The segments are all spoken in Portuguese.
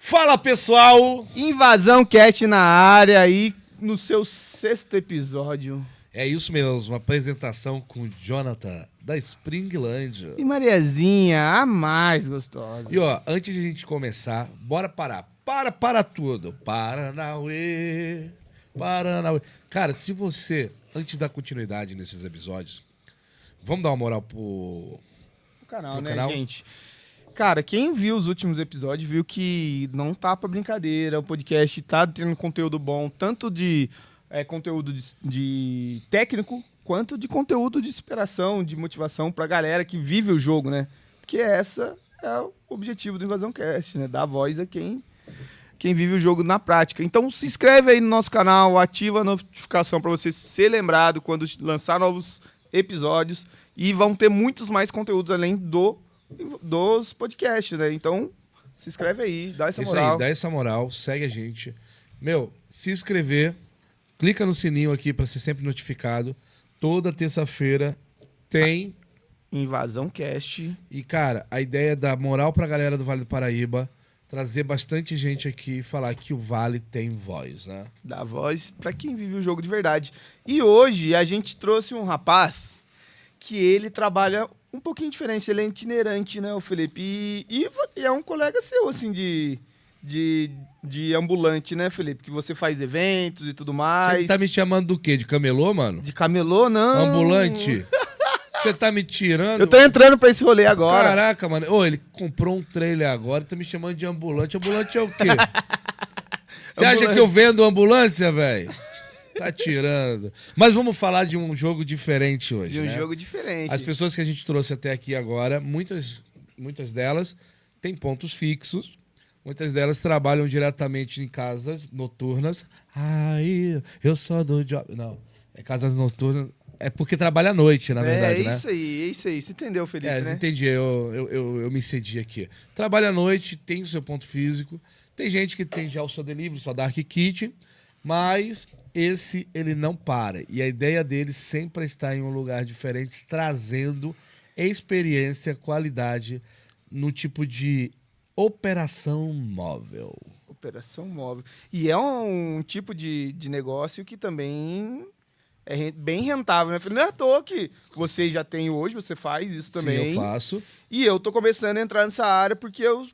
Fala, pessoal! Invasão Cast na área aí no seu 6º episódio. É isso mesmo, uma apresentação com o Jonathan, da Springlândia. E Mariazinha, a mais gostosa. E ó, antes de a gente começar, bora parar. Para tudo. Paranauê, Paranauê. Cara, se você, antes da continuidade nesses episódios, vamos dar uma moral pro Canal, né, canal? gente? Cara, quem viu os últimos episódios viu que não tá pra brincadeira. O podcast tá tendo conteúdo bom, tanto de conteúdo de técnico, quanto de conteúdo de inspiração, de motivação pra galera que vive o jogo, né? Porque essa é o objetivo do Invasão Cast, né? Dar voz a quem vive o jogo na prática. Então se inscreve aí no nosso canal, ativa a notificação pra você ser lembrado quando lançar novos episódios. E vão ter muitos mais conteúdos além dos podcasts, né? Então, se inscreve aí, dá essa moral. Isso aí, dá essa moral, segue a gente. Meu, se inscrever, clica no sininho aqui pra ser sempre notificado. Toda terça-feira tem. Invasão Cast. E, cara, a ideia é dar moral pra galera do Vale do Paraíba, trazer bastante gente aqui e falar que o Vale tem voz, né? Dá voz pra quem vive o jogo de verdade. E hoje a gente trouxe um rapaz que ele trabalha um pouquinho diferente. Ele é itinerante, né, o Felipe? E é um colega seu, assim, de ambulante, né, Felipe? Que você faz eventos e tudo mais. Você tá me chamando do quê? De camelô, mano? De camelô, não. Ambulante? Você tá me tirando? Eu tô entrando pra esse rolê agora. Caraca, mano. Ô, ele comprou um trailer agora e tá me chamando de ambulante. Ambulante é o quê? Você acha que eu vendo ambulância, velho? Tá tirando. Mas vamos falar de um jogo diferente hoje, De um né? jogo diferente. As pessoas que a gente trouxe até aqui agora, muitas delas têm pontos fixos. Muitas delas trabalham diretamente em casas noturnas. Ai, eu só dou job. Não, é casas noturnas. É porque trabalha à noite, na verdade, né? É isso aí. Você entendeu, Felipe, É, né? entendi. Eu me cedi aqui. Trabalha à noite, tem o seu ponto físico. Tem gente que tem já o seu delivery, sua dark kitchen, mas esse ele não para. E a ideia dele sempre é estar em um lugar diferente, trazendo experiência, qualidade no tipo de operação móvel. Operação móvel. E é um tipo de negócio que também é bem rentável, né? Não é à toa que você já tem hoje, você faz isso também. Sim, eu faço. E eu tô começando a entrar nessa área porque eu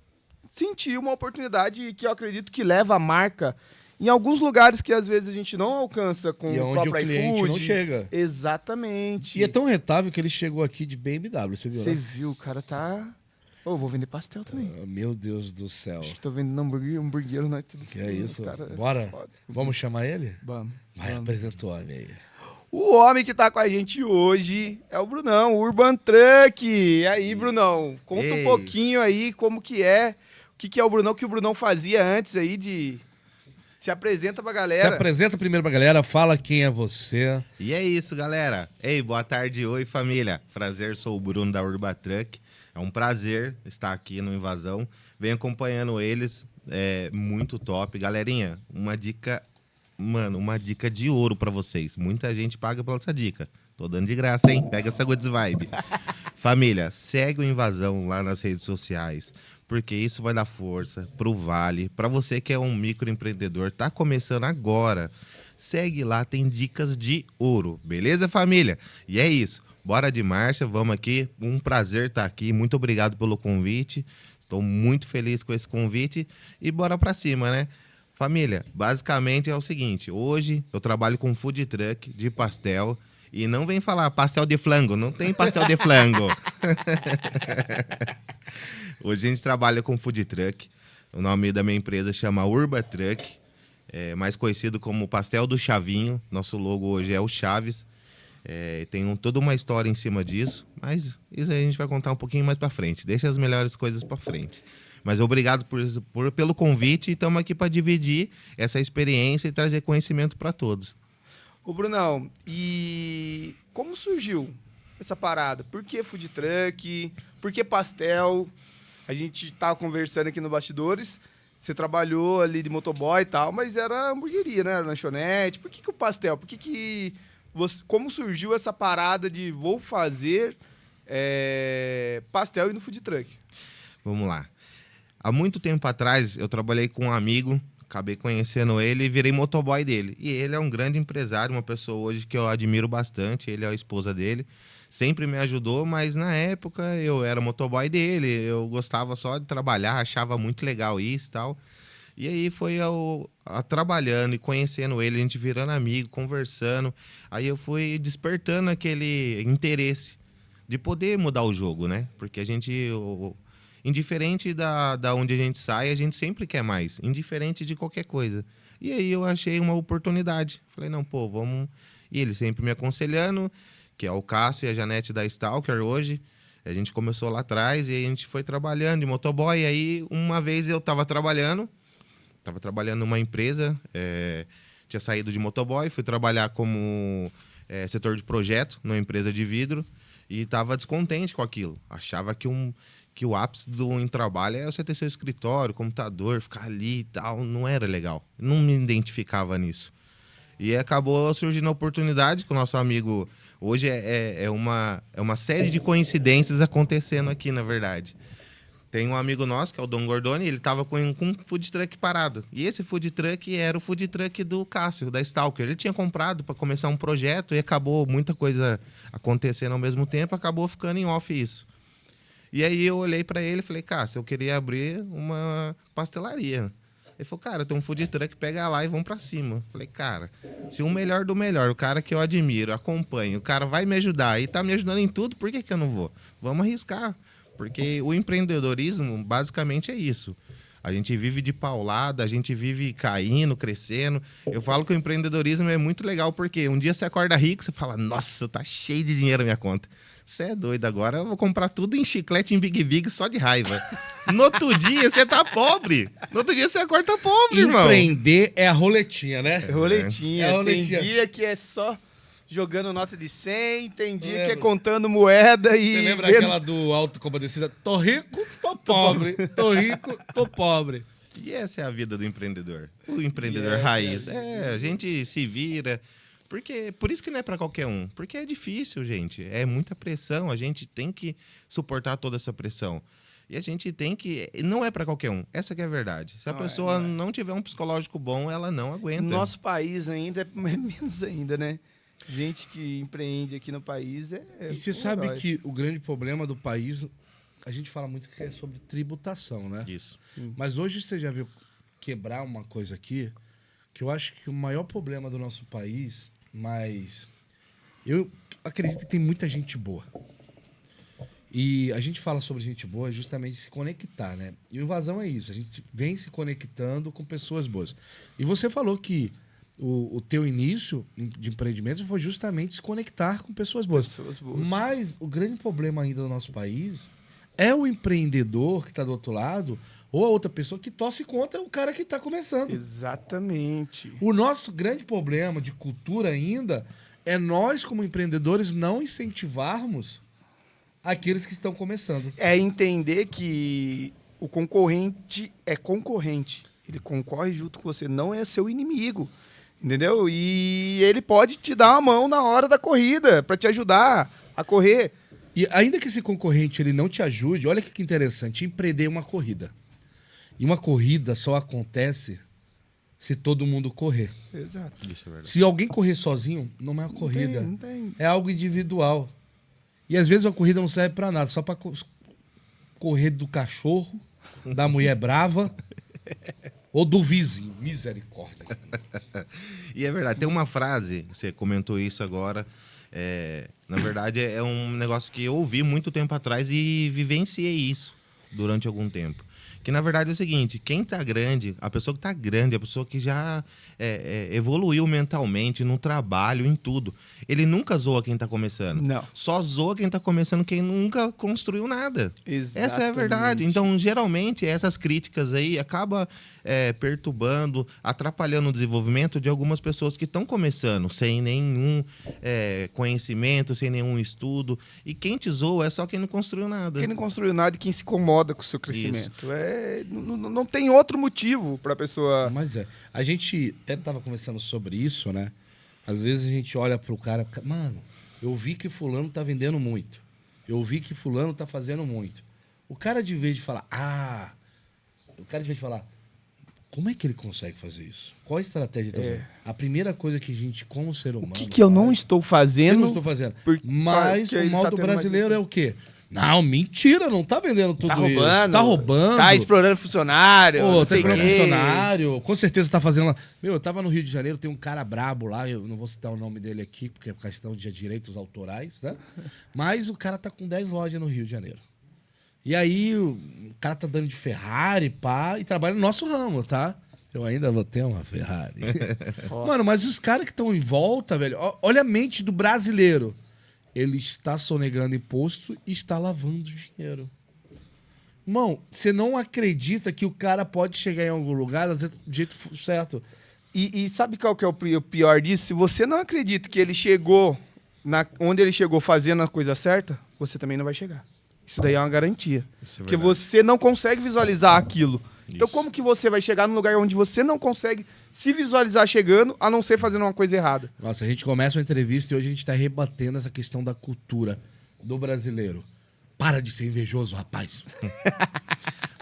senti uma oportunidade que eu acredito que leva a marca em alguns lugares que às vezes a gente não alcança com E o onde o próprio cliente iFood. não chega. Exatamente. E é tão rentável que ele chegou aqui de BMW, você viu? Você Né? viu, o cara tá... Ô, vou vender pastel também. Ah, meu Deus do céu. Acho que tô vendendo hambúrguer, nós tudo. Que é isso? Cara, Bora? foda. Vamos chamar ele? Vamos. Vai, apresenta o homem aí. O homem que tá com a gente hoje é o Brunão, o Urban Truck. E aí, Brunão, conta um pouquinho aí como que é, o que é o Brunão, que o Brunão fazia antes aí de... Se apresenta pra Se galera. apresenta primeiro pra galera, fala quem é você. E é isso, galera. Ei, boa tarde, oi família. Prazer, sou o Bruno da Urban Truck. É um prazer estar aqui no Invasão. Venho acompanhando eles, é muito top. Galerinha, uma dica, mano, uma dica de ouro pra vocês. Muita gente paga pela essa dica. Tô dando de graça, hein? Pega essa good vibe. Família, segue o Invasão lá nas redes sociais, porque isso vai dar força pro Vale. Pra você que é um microempreendedor, tá começando agora, segue lá, tem dicas de ouro. Beleza, família? E é isso. Bora de marcha, vamos aqui. Um prazer estar aqui. Muito obrigado pelo convite. Estou muito feliz com esse convite. E bora pra cima, né? Família, basicamente é o seguinte. Hoje eu trabalho com food truck de pastel. E não vem falar pastel de flango. Não tem pastel de flango. Hoje a gente trabalha com food truck. O nome da minha empresa chama Urban Truck. Mais conhecido como Pastel do Chavinho. Nosso logo hoje é o Chaves. Tem toda uma história em cima disso, mas isso aí a gente vai contar um pouquinho mais pra frente. Deixa as melhores coisas pra frente. Mas obrigado pelo convite e estamos aqui para dividir essa experiência e trazer conhecimento para todos. Ô, Brunão, e como surgiu essa parada? Por que food truck? Por que pastel? A gente tava conversando aqui no bastidores. Você trabalhou ali de motoboy e tal, mas era hamburgueria, né? Era lanchonete. Por que o pastel? Como surgiu essa parada de vou fazer pastel e no food truck? Vamos lá. Há muito tempo atrás, eu trabalhei com um amigo, acabei conhecendo ele e virei motoboy dele. E ele é um grande empresário, uma pessoa hoje que eu admiro bastante, ele é a esposa dele. Sempre me ajudou, mas na época eu era motoboy dele, eu gostava só de trabalhar, achava muito legal isso e tal. E aí foi trabalhando e conhecendo ele, a gente virando amigo, conversando. Aí eu fui despertando aquele interesse de poder mudar o jogo, né? Porque a gente, indiferente da onde a gente sai, a gente sempre quer mais, indiferente de qualquer coisa. E aí eu achei uma oportunidade. Falei, não, pô, vamos... E ele sempre me aconselhando, que é o Cássio e a Janete da Stalker hoje. A gente começou lá atrás e a gente foi trabalhando de motoboy. E aí, uma vez eu tava trabalhando numa empresa, tinha saído de motoboy, fui trabalhar como setor de projeto numa empresa de vidro e estava descontente com aquilo. Achava que o ápice em trabalho é você ter seu escritório, computador, ficar ali e tal. Não era legal. Não me identificava nisso. E acabou surgindo a oportunidade com o nosso amigo. Hoje é uma série de coincidências acontecendo aqui, na verdade. Tem um amigo nosso, que é o Dom Gordoni, ele tava com um food truck parado. E esse food truck era o food truck do Cássio, da Stalker. Ele tinha comprado para começar um projeto e acabou muita coisa acontecendo ao mesmo tempo, acabou ficando em off isso. E aí eu olhei para ele e falei, Cássio, eu queria abrir uma pastelaria. Ele falou, cara, tem um food truck, pega lá e vamos para cima. Falei, cara, se o melhor do melhor, o cara que eu admiro, acompanho, o cara vai me ajudar e tá me ajudando em tudo, por que eu não vou? Vamos arriscar. Porque o empreendedorismo, basicamente, é isso. A gente vive de paulada, a gente vive caindo, crescendo. Eu falo que o empreendedorismo é muito legal, porque um dia você acorda rico, você fala, nossa, tá cheio de dinheiro na minha conta. Você é doido, agora eu vou comprar tudo em chiclete, em Big Big, só de raiva. No outro dia, você tá pobre. No outro dia, você acorda pobre, irmão. Empreender é a roletinha, né? Roletinha. É a roletinha. Tem dia que é só jogando nota de 100, tem dia que é contando moeda e... Você lembra aquela do Autocompadecida? Tô rico, tô pobre. Tô rico, tô pobre. E essa é a vida do empreendedor. O empreendedor raiz. A gente se vira. Por isso que não é para qualquer um. Porque é difícil, gente. É muita pressão. A gente tem que suportar toda essa pressão. E a gente tem que... Não é para qualquer um. Essa que é a verdade. Se a pessoa não tiver um psicológico bom, ela não aguenta. Nosso país ainda é menos ainda, né? Gente que empreende aqui no país E você sabe que o grande problema do país, a gente fala muito que é sobre tributação, né? Isso. Sim. Mas hoje você já viu quebrar uma coisa aqui, que eu acho que o maior problema do nosso país, mas eu acredito que tem muita gente boa. E a gente fala sobre gente boa justamente se conectar, né? E o Invasão é isso, a gente vem se conectando com pessoas boas. E você falou que o teu início de empreendimentos foi justamente se conectar com pessoas boas. Mas o grande problema ainda do nosso país é o empreendedor que está do outro lado ou a outra pessoa que torce contra o cara que está começando. Exatamente. O nosso grande problema de cultura ainda é nós, como empreendedores, não incentivarmos aqueles que estão começando. É entender que o concorrente é concorrente. Ele concorre junto com você, não é seu inimigo. Entendeu? E ele pode te dar uma mão na hora da corrida para te ajudar a correr. E ainda que esse concorrente ele não te ajude, olha que interessante, empreender uma corrida. E uma corrida só acontece se todo mundo correr. Exato. Isso é verdade. Se alguém correr sozinho, não é uma corrida. Não tem. É algo individual. E às vezes a corrida não serve para nada, só para correr do cachorro, da mulher brava ou do vizinho. Misericórdia. E é verdade, tem uma frase, você comentou isso agora, na verdade é um negócio que eu ouvi muito tempo atrás e vivenciei isso durante algum tempo. Que na verdade é o seguinte, quem tá grande, a pessoa que tá grande, a pessoa que já evoluiu mentalmente no trabalho, em tudo, ele nunca zoa quem tá começando. Não. Só zoa quem tá começando quem nunca construiu nada. Exatamente. Essa é a verdade. Então, geralmente, essas críticas aí acabam perturbando, atrapalhando o desenvolvimento de algumas pessoas que estão começando, sem nenhum conhecimento, sem nenhum estudo. E quem te zoa é só quem não construiu nada. Quem não construiu nada e quem se incomoda com o seu crescimento. Não tem outro motivo para a pessoa... Mas a gente até estava conversando sobre isso, né? Às vezes a gente olha pro cara, mano, eu vi que fulano tá vendendo muito. Eu vi que fulano tá fazendo muito. O cara, de vez de falar, o cara vai te falar, como é que ele consegue fazer isso? Qual a estratégia que ele tá fazendo? A primeira coisa que a gente, como ser humano... O que eu não estou fazendo... Eu não estou fazendo. Porque Mas o ele mal tá do tendo brasileiro mais- é o quê? Não, mentira, não tá vendendo tudo Tá isso. roubando. Tá roubando. Tá explorando funcionário. Pô, não tá sei explorando quê. funcionário. Com certeza tá fazendo lá. Meu, eu tava no Rio de Janeiro, tem um cara brabo lá, eu não vou citar o nome dele aqui, porque é questão de direitos autorais, né? Mas o cara tá com 10 lojas no Rio de Janeiro. E aí, o cara tá dando de Ferrari, pá, e trabalha no nosso ramo, tá? Eu ainda vou ter uma Ferrari. Mano, mas os caras que estão em volta, velho, olha a mente do brasileiro. Ele está sonegando imposto e está lavando dinheiro. Irmão, você não acredita que o cara pode chegar em algum lugar às vezes, do jeito certo. E sabe qual que é o pior disso? Se você não acredita que ele chegou onde ele chegou fazendo a coisa certa, você também não vai chegar. Isso daí é uma garantia. Isso é Porque verdade. você não consegue visualizar aquilo. Então Isso. como que você vai chegar num lugar onde você não consegue se visualizar chegando, a não ser fazendo uma coisa errada? Nossa, a gente começa uma entrevista e hoje a gente tá rebatendo essa questão da cultura do brasileiro. Para de ser invejoso, rapaz.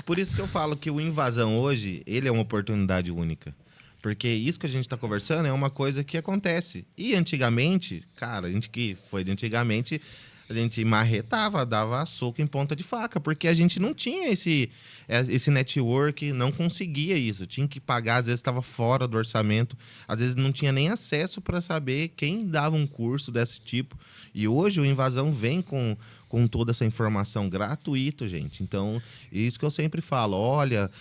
Por isso que eu falo que o Invasão hoje, ele é uma oportunidade única. Porque isso que a gente tá conversando é uma coisa que acontece. E antigamente, cara, a gente que foi de antigamente, a gente marretava, dava soco em ponta de faca, porque a gente não tinha esse network, não conseguia isso. Tinha que pagar, às vezes estava fora do orçamento, às vezes não tinha nem acesso para saber quem dava um curso desse tipo. E hoje o Invasão vem com toda essa informação gratuito, gente. Então, isso que eu sempre falo, olha,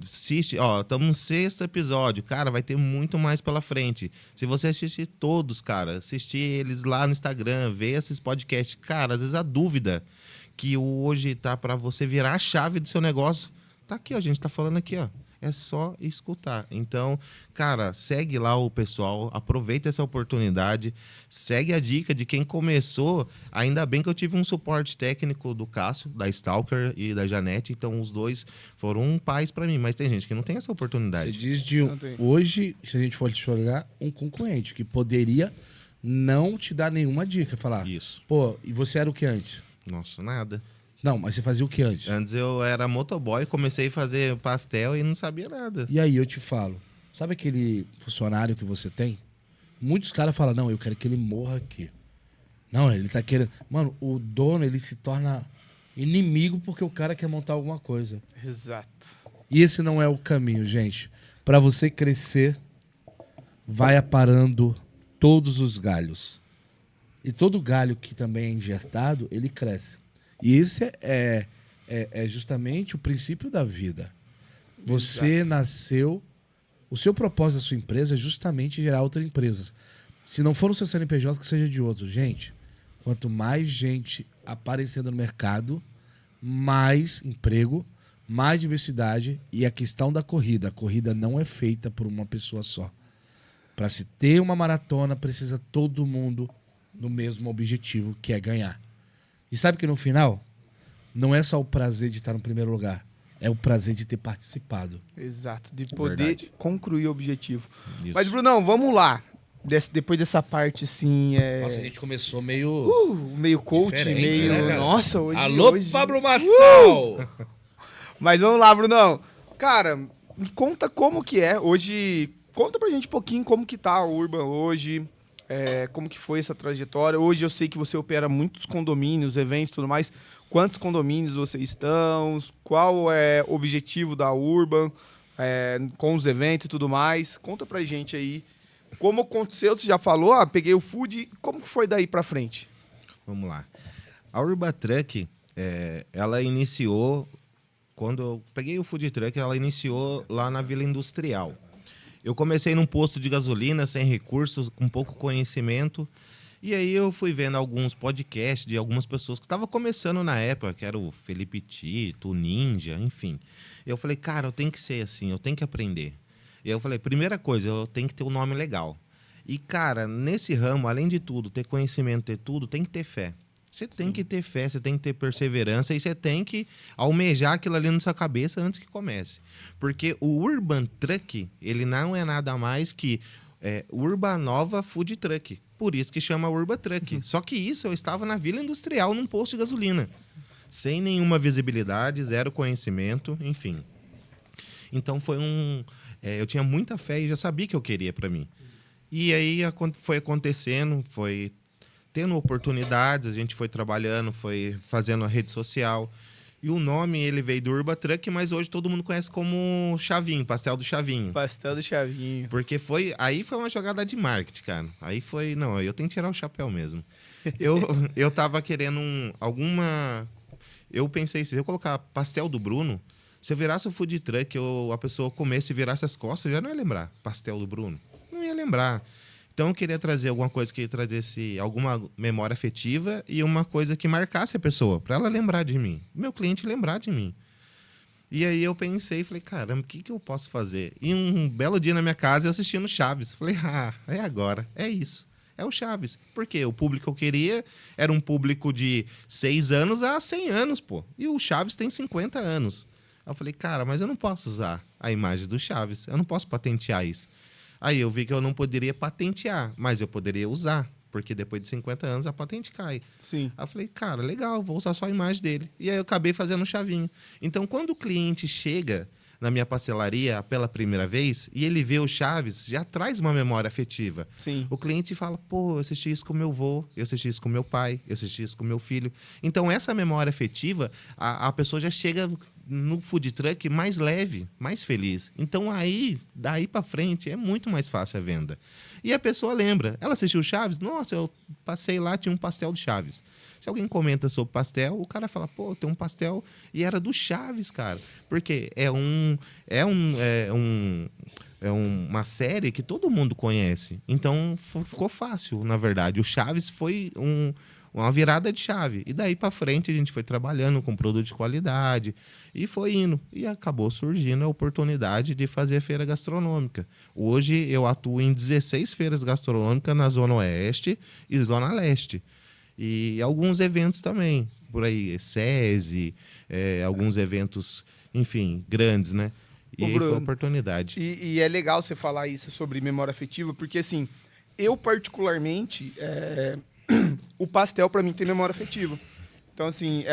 assiste, ó, estamos no 6º episódio, cara, vai ter muito mais pela frente. Se você assistir todos, cara, assistir eles lá no Instagram, ver esses podcasts, cara, às vezes a dúvida que hoje tá para você virar a chave do seu negócio, tá aqui, ó, a gente tá falando aqui, ó. É só escutar. Então, cara, segue lá o pessoal, aproveita essa oportunidade, segue a dica de quem começou. Ainda bem que eu tive um suporte técnico do Cássio, da Stalker e da Janete, então os dois foram pais pra mim. Mas tem gente que não tem essa Você oportunidade. diz de Não tem. hoje, se a gente for te olhar, um concorrente que poderia não te dar nenhuma dica. Falar, Isso. pô, e você era o que antes? Nossa, nada. Não, mas você fazia o que antes? Antes eu era motoboy, comecei a fazer pastel e não sabia nada. E aí eu te falo, sabe aquele funcionário que você tem? Muitos caras falam, não, eu quero que ele morra aqui. Não, ele tá querendo... Mano, o dono, ele se torna inimigo porque o cara quer montar alguma coisa. Exato. E esse não é o caminho, gente. Pra você crescer, vai aparando todos os galhos. E todo galho que também é injetado, ele cresce. E esse é justamente o princípio da vida. Você nasceu... O seu propósito da sua empresa é justamente gerar outras empresas. Se não for no seu CNPJ, que seja de outro. Gente, quanto mais gente aparecendo no mercado, mais emprego, mais diversidade e a questão da corrida. A corrida não é feita por uma pessoa só. Para se ter uma maratona, precisa todo mundo no mesmo objetivo, que é ganhar. E sabe que no final, não é só o prazer de estar no primeiro lugar, é o prazer de ter participado. Exato. De poder Verdade. concluir o objetivo. Isso. Mas, Brunão, vamos lá. Depois dessa parte, assim, Nossa, a gente começou meio... meio coach, Diferente, meio... né, cara? Nossa, hoje... Alô, hoje... Pablo Massal! Mas vamos lá, Brunão. Cara, me conta como que é hoje... Conta pra gente um pouquinho como que tá o Urban hoje, como que foi essa trajetória. Hoje eu sei que você opera muitos condomínios, eventos e tudo mais. Quantos condomínios vocês estão? Qual é o objetivo da Urban com os eventos e tudo mais? Conta pra gente aí. Como aconteceu, você já falou, peguei o food, como que foi daí pra frente? Vamos lá. A Urban Truck, ela iniciou... Quando eu peguei o food truck, ela iniciou lá na Vila Industrial. Eu comecei num posto de gasolina, sem recursos, com pouco conhecimento. E aí eu fui vendo alguns podcasts de algumas pessoas que estavam começando na época, que era o Felipe Tito, o Ninja, enfim. Eu falei, cara, eu tenho que ser assim, eu tenho que aprender. E eu falei, primeira coisa, eu tenho que ter um nome legal. E, cara, nesse ramo, além de tudo, ter conhecimento, ter tudo, tem que ter fé. Você tem que ter fé, você tem que ter perseverança e você tem que almejar aquilo ali na sua cabeça antes que comece. Porque o Urban Truck, ele não é nada mais que Urban Nova Food Truck. Por isso que chama Urban Truck. Só que isso eu estava na Vila Industrial, num posto de gasolina. Sem nenhuma visibilidade, zero conhecimento, enfim. Então foi eu tinha muita fé e já sabia que eu queria para mim. E aí foi acontecendo, foi tendo oportunidades, a gente foi trabalhando, foi fazendo a rede social. E o nome, ele veio do Urba Truck, mas hoje todo mundo conhece como Chavinho, Pastel do Chavinho. Pastel do Chavinho. Porque aí foi uma jogada de marketing, cara. Aí foi, não, eu tenho que tirar o chapéu mesmo. Eu tava querendo eu pensei, se eu colocar Pastel do Bruno, se eu virasse o food truck, a pessoa comesse e virasse as costas, eu já não ia lembrar Pastel do Bruno. Não ia lembrar. Então eu queria trazer alguma coisa que trazesse alguma memória afetiva e uma coisa que marcasse a pessoa, para ela lembrar de mim. Meu cliente lembrar de mim. E aí eu pensei, falei, caramba, o que eu posso fazer? E um belo dia na minha casa eu assistindo Chaves. Falei, é agora, é isso. É o Chaves. Porque o público que eu queria era um público de 6 anos a 100 anos, pô. E o Chaves tem 50 anos. Aí eu falei, cara, mas eu não posso usar a imagem do Chaves. Eu não posso patentear isso. Aí eu vi que eu não poderia patentear, mas eu poderia usar, porque depois de 50 anos a patente cai. Sim. Aí eu falei, cara, legal, vou usar só a imagem dele. E aí eu acabei fazendo um chavinho. Então, quando o cliente chega na minha pastelaria pela primeira vez e ele vê o Chaves, já traz uma memória afetiva. Sim. O cliente fala, pô, eu assisti isso com meu avô, eu assisti isso com meu pai, eu assisti isso com meu filho. Então, essa memória afetiva, a pessoa já chega no food truck mais leve, mais feliz. Então, daí para frente, é muito mais fácil a venda. E a pessoa lembra. Ela assistiu o Chaves? Nossa, eu passei lá, tinha um pastel do Chaves. Se alguém comenta sobre pastel, o cara fala, pô, tem um pastel e era do Chaves, cara. Porque é uma série que todo mundo conhece. Então, ficou fácil, na verdade. O Chaves foi uma virada de chave. E daí para frente a gente foi trabalhando com produto de qualidade e foi indo. E acabou surgindo a oportunidade de fazer a feira gastronômica. Hoje eu atuo em 16 feiras gastronômicas na Zona Oeste e Zona Leste. E alguns eventos também, por aí, SESI, alguns eventos, enfim, grandes, né? E Ô, aí Bruno, foi a oportunidade. E é legal você falar isso sobre memória afetiva, porque assim, eu particularmente, o pastel para mim tem memória afetiva. Então assim,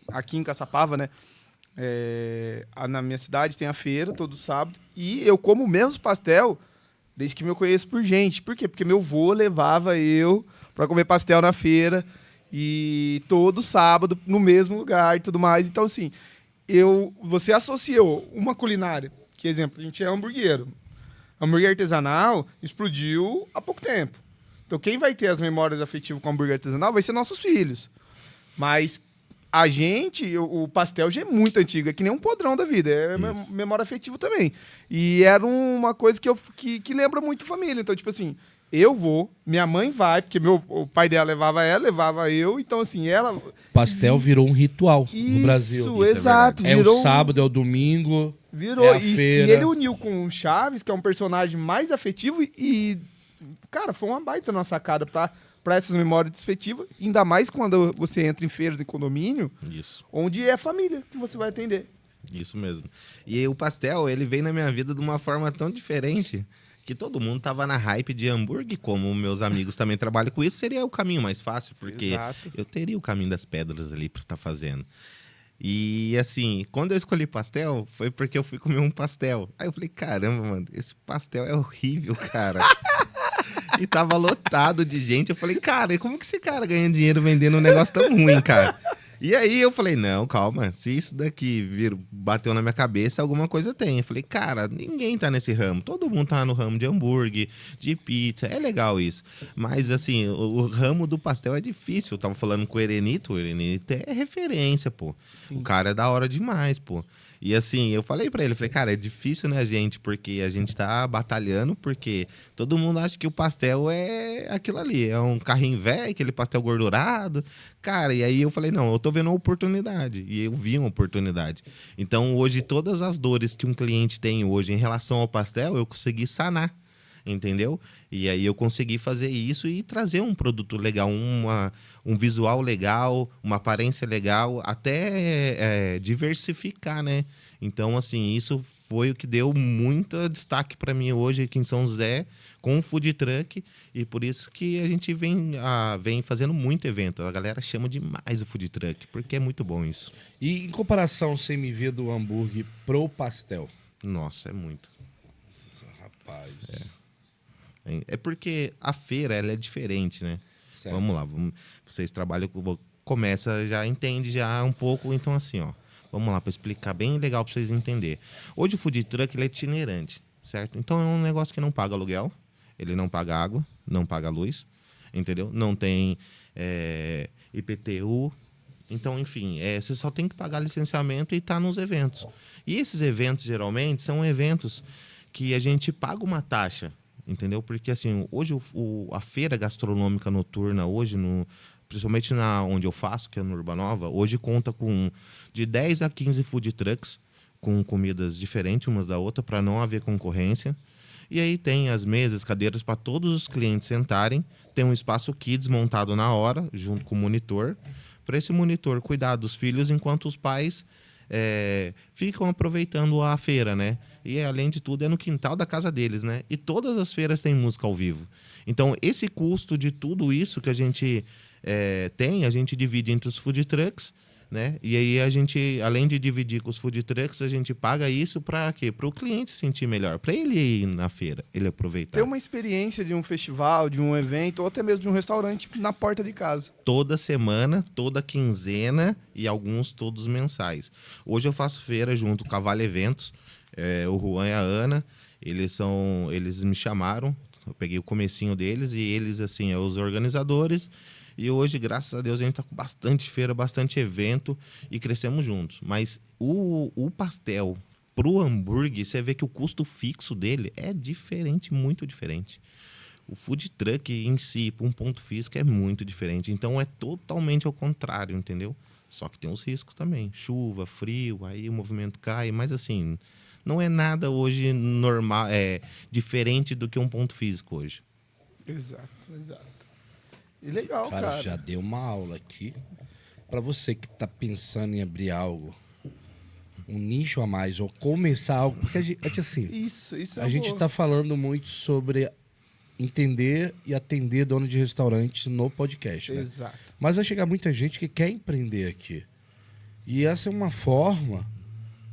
aqui em Caçapava, né? Na minha cidade tem a feira todo sábado e eu como o mesmo pastel desde que me conheço por gente. Por quê? Porque meu avô levava eu para comer pastel na feira e todo sábado no mesmo lugar e tudo mais. Então assim, você associou uma culinária, que exemplo, a gente é hambúrguer artesanal explodiu há pouco tempo. Então quem vai ter as memórias afetivas com hambúrguer artesanal vai ser nossos filhos. Mas a gente, o pastel já é muito antigo, é que nem um podrão da vida, memória afetiva também. E era uma coisa que lembra muito família. Então, tipo assim, eu vou, minha mãe vai, porque o pai dela levava eu, então assim, ela... Pastel virou um ritual no Brasil. Isso, exato. É o sábado, é o domingo, virou. é a feira. E ele uniu com o Chaves, que é um personagem mais afetivo e cara, foi uma baita nossa sacada para essas memórias afetivas, ainda mais quando você entra em feiras e condomínio, Isso. onde é família que você vai atender. Isso mesmo. E o pastel, ele veio na minha vida de uma forma tão diferente que todo mundo tava na hype de hambúrguer, como meus amigos também trabalham com isso, seria o caminho mais fácil, porque Exato. eu teria o caminho das pedras ali para estar fazendo. E assim, quando eu escolhi pastel, foi porque eu fui comer um pastel. Aí eu falei, caramba, mano, esse pastel é horrível, cara. E tava lotado de gente. Eu falei, cara, como que esse cara ganha dinheiro vendendo um negócio tão ruim, cara? E aí eu falei, não, calma, se isso daqui bateu na minha cabeça, alguma coisa tem. Eu falei, cara, ninguém tá nesse ramo. Todo mundo tá no ramo de hambúrguer, de pizza, é legal isso. Mas assim, o ramo do pastel é difícil. Eu tava falando com o Erenito é referência, pô. Sim. O cara é da hora demais, pô. E assim, eu falei pra ele, falei, cara, é difícil, né, gente? Porque a gente tá batalhando, porque todo mundo acha que o pastel é aquilo ali, é um carrinho velho, aquele pastel gordurado. Cara, e aí eu falei, não, eu tô vendo uma oportunidade. E eu vi uma oportunidade. Então, hoje, todas as dores que um cliente tem hoje em relação ao pastel, eu consegui sanar. entendeu? E aí eu consegui fazer isso e trazer um produto legal, um visual legal, uma aparência legal, até diversificar, né? Então, assim, isso foi o que deu muito destaque para mim hoje aqui em São José, com o food truck, e por isso que a gente vem fazendo muito evento. A galera chama demais o food truck, porque é muito bom isso. E em comparação, você me vê do hambúrguer pro pastel? Nossa, é muito. Nossa, rapaz. É porque a feira, ela é diferente, né? Certo. Vamos lá, vocês trabalham com... Começa, já entende já um pouco, então assim, ó. Vamos lá, para explicar bem legal para vocês entenderem. Hoje o food truck ele é itinerante, certo? Então é um negócio que não paga aluguel, ele não paga água, não paga luz, entendeu? Não tem IPTU. Então, enfim, você só tem que pagar licenciamento e estar nos eventos. E esses eventos, geralmente, são eventos que a gente paga uma taxa, entendeu? Porque, assim, hoje a feira gastronômica noturna, hoje, principalmente onde eu faço, que é no Urbanova, hoje conta com de 10 a 15 food trucks, com comidas diferentes uma da outra, para não haver concorrência. E aí tem as mesas, cadeiras para todos os clientes sentarem. Tem um espaço kids montado na hora, junto com o monitor, para esse monitor cuidar dos filhos enquanto os pais ficam aproveitando a feira, né? E, além de tudo, é no quintal da casa deles, né? E todas as feiras têm música ao vivo. Então, esse custo de tudo isso que a gente a gente divide entre os food trucks, né? E aí a gente, além de dividir com os food trucks, a gente paga isso para quê? Para o cliente se sentir melhor, para ele ir na feira, ele aproveitar. Ter uma experiência de um festival, de um evento, ou até mesmo de um restaurante na porta de casa. Toda semana, toda quinzena e alguns todos mensais. Hoje eu faço feira junto com a Vale Eventos, o Juan e a Ana, eles me chamaram, eu peguei o comecinho deles e eles, assim, os organizadores. E hoje, graças a Deus, a gente está com bastante feira, bastante evento e crescemos juntos. Mas o pastel pro hambúrguer, você vê que o custo fixo dele é diferente, muito diferente. O food truck em si, para um ponto físico, é muito diferente. Então, é totalmente ao contrário, entendeu? Só que tem os riscos também. Chuva, frio, aí o movimento cai. Mas, assim, não é nada hoje normal, diferente do que um ponto físico hoje. Exato. E legal, cara. Já deu uma aula aqui. Para você que tá pensando em abrir algo, um nicho a mais, ou começar algo, porque a gente, assim, Isso é a gente tá falando muito sobre entender e atender dono de restaurante no podcast, né? Exato. Mas vai chegar muita gente que quer empreender aqui. E essa é uma forma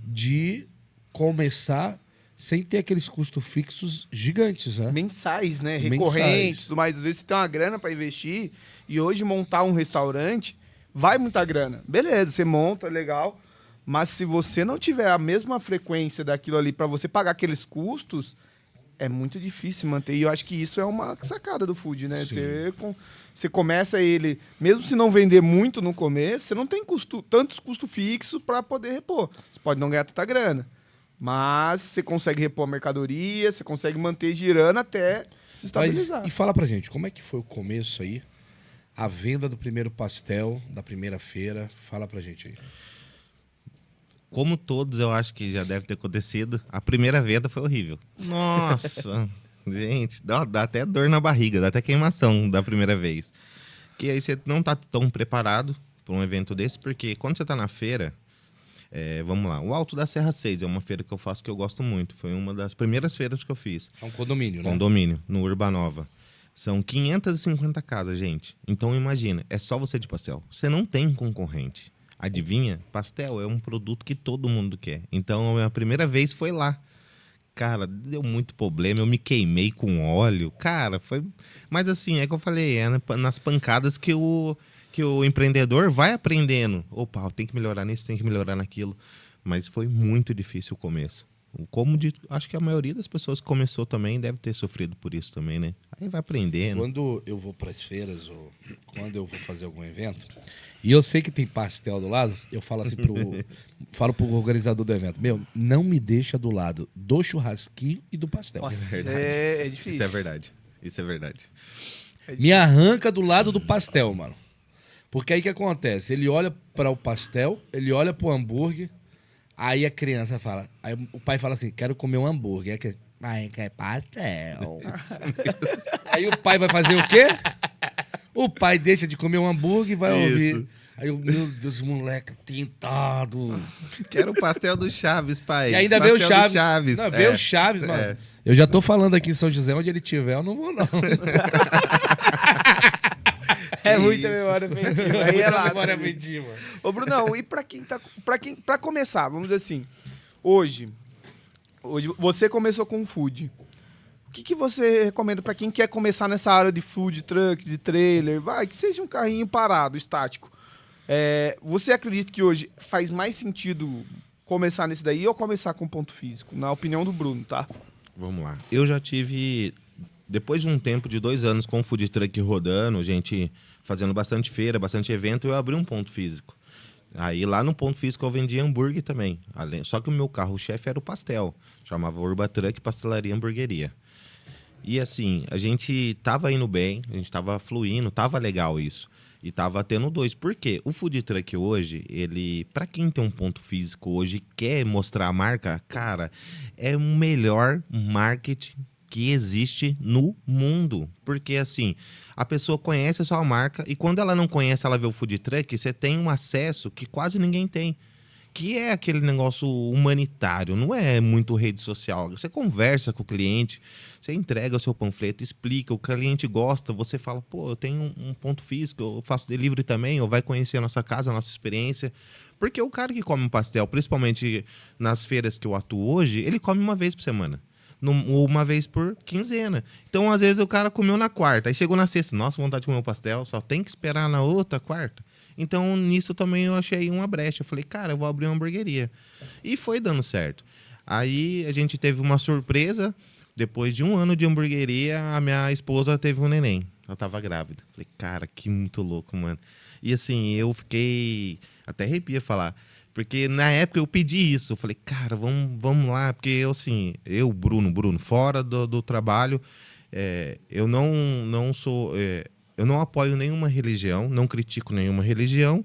de começar sem ter aqueles custos fixos gigantes, né? Mensais, né? Mensais. Recorrentes, tudo mais. Às vezes você tem uma grana para investir e hoje montar um restaurante vai muita grana. Beleza, você monta, legal. Mas se você não tiver a mesma frequência daquilo ali para você pagar aqueles custos, é muito difícil manter. E eu acho que isso é uma sacada do food, né? Você começa ele, mesmo se não vender muito no começo, você não tem tantos custos fixos para poder repor. Você pode não ganhar tanta grana. Mas você consegue repor a mercadoria, você consegue manter girando até se estabilizar. E fala pra gente, como é que foi o começo aí? A venda do primeiro pastel, da primeira feira. Fala pra gente aí. Como todos, eu acho que já deve ter acontecido, a primeira venda foi horrível. Nossa, gente, dá até dor na barriga, dá até queimação da primeira vez. Que aí você não tá tão preparado para um evento desse, porque quando você tá na feira... vamos lá, o Alto da Serra 6 é uma feira que eu faço que eu gosto muito. Foi uma das primeiras feiras que eu fiz. É um condomínio, né? Condomínio, no Urbanova. São 550 casas, gente. Então imagina, é só você de pastel. Você não tem concorrente. Adivinha? Pastel é um produto que todo mundo quer. Então a minha primeira vez foi lá. Cara, deu muito problema, eu me queimei com óleo. Cara, foi... Mas assim, é que eu falei, nas pancadas que o empreendedor vai aprendendo. Opa, tem que melhorar nisso, tem que melhorar naquilo. Mas foi muito difícil o começo. Acho que a maioria das pessoas que começou também deve ter sofrido por isso também, né? Aí vai aprendendo. Quando eu vou para as feiras ou quando eu vou fazer algum evento, e eu sei que tem pastel do lado, eu falo assim falo pro organizador do evento, não me deixa do lado do churrasquinho e do pastel. Nossa, verdade. é difícil. Isso é verdade. Me arranca do lado do pastel, mano. Porque aí o que acontece? Ele olha para o pastel, ele olha pro hambúrguer, aí a criança fala... Aí o pai fala assim, quero comer um hambúrguer. Aí Mãe, quer pastel. Aí o pai vai fazer o quê? O pai deixa de comer um hambúrguer e vai ouvir. Aí, meu Deus, moleque, tentado. Quero o pastel do Chaves, pai. E ainda pastel veio o Chaves. do Chaves. Não, veio o Chaves, mano. É. Eu já tô falando aqui em São José, onde ele tiver, eu não vou, não. É muita memória afetiva. Aí é lá. Memória afetiva. Ô, Brunão, e pra começar, vamos dizer assim, hoje você começou com food. O que você recomenda pra quem quer começar nessa área de food truck, de trailer, que seja um carrinho parado, estático? Você acredita que hoje faz mais sentido começar nesse daí ou começar com ponto físico? Na opinião do Bruno, tá? Vamos lá. Eu já tive, depois de um tempo de 2 anos com o food truck rodando, gente fazendo bastante feira, bastante evento, eu abri um ponto físico. Aí lá no ponto físico eu vendia hambúrguer também. Só que o meu carro-chefe era o pastel. Chamava Urbatruck Pastelaria Hamburgueria. E assim, a gente tava indo bem, a gente tava fluindo, tava legal isso. E tava tendo 2. Por quê? O food truck hoje, ele, pra quem tem um ponto físico hoje e quer mostrar a marca, cara, é o melhor marketing que existe no mundo. Porque assim, a pessoa conhece a sua marca e quando ela não conhece, ela vê o food truck, você tem um acesso que quase ninguém tem. Que é aquele negócio humanitário, não é muito rede social. Você conversa com o cliente, você entrega o seu panfleto, explica, o cliente gosta, você fala, pô, eu tenho um ponto físico, eu faço delivery também, ou vai conhecer a nossa casa, a nossa experiência. Porque o cara que come um pastel, principalmente nas feiras que eu atuo hoje, ele come uma vez por semana. Uma vez por quinzena. Então, às vezes, o cara comeu na quarta, aí chegou na sexta, nossa, vontade de comer um pastel, só tem que esperar na outra quarta. Então, nisso também eu achei uma brecha. Eu falei, cara, eu vou abrir uma hamburgueria. E foi dando certo. Aí, a gente teve uma surpresa. Depois de 1 ano de hamburgueria, a minha esposa teve um neném. Ela tava grávida. Falei, cara, que muito louco, mano. E assim, eu fiquei... Até arrepia falar. Porque na época eu pedi isso. Eu falei, cara, vamos lá. Porque eu, assim, Bruno, fora do trabalho, eu não sou... eu não apoio nenhuma religião, não critico nenhuma religião.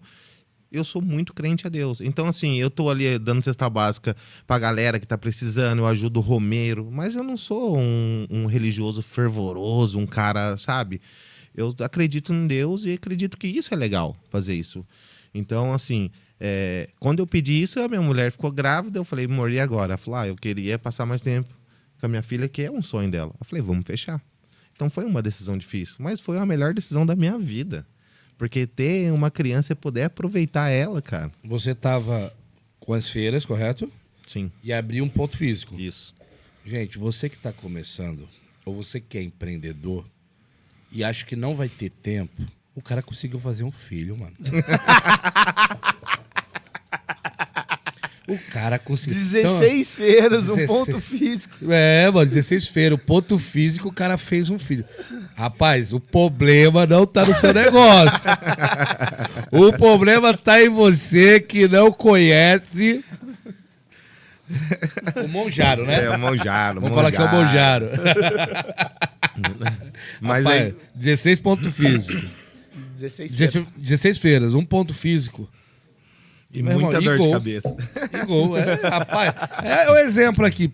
Eu sou muito crente a Deus. Então, assim, eu tô ali dando cesta básica pra galera que tá precisando, eu ajudo o Romeiro, mas eu não sou um religioso fervoroso, um cara, sabe? Eu acredito em Deus e acredito que isso é legal, fazer isso. Então, assim, quando eu pedi isso, a minha mulher ficou grávida, eu falei, amor, e agora? Ela falou, eu queria passar mais tempo com a minha filha, que é um sonho dela. Eu falei, vamos fechar. Então foi uma decisão difícil, mas foi a melhor decisão da minha vida. Porque ter uma criança e poder aproveitar ela, cara. Você tava com as feiras, correto? Sim. E abriu um ponto físico. Isso. Gente, você que tá começando, ou você que é empreendedor, e acha que não vai ter tempo, o cara conseguiu fazer um filho, mano. O cara conseguiu. 16 feiras, um ponto físico. Mano, 16 feiras, o ponto físico, o cara fez um filho. Rapaz, o problema não tá no seu negócio. O problema tá em você que não conhece o Monjaro, né? O Monjaro. Vamos falar que é o Monjaro. Mas Rapaz, aí... 16 ponto físico. 16 feiras, um ponto físico. E muita dor de cabeça. Igual, rapaz, é o exemplo aqui.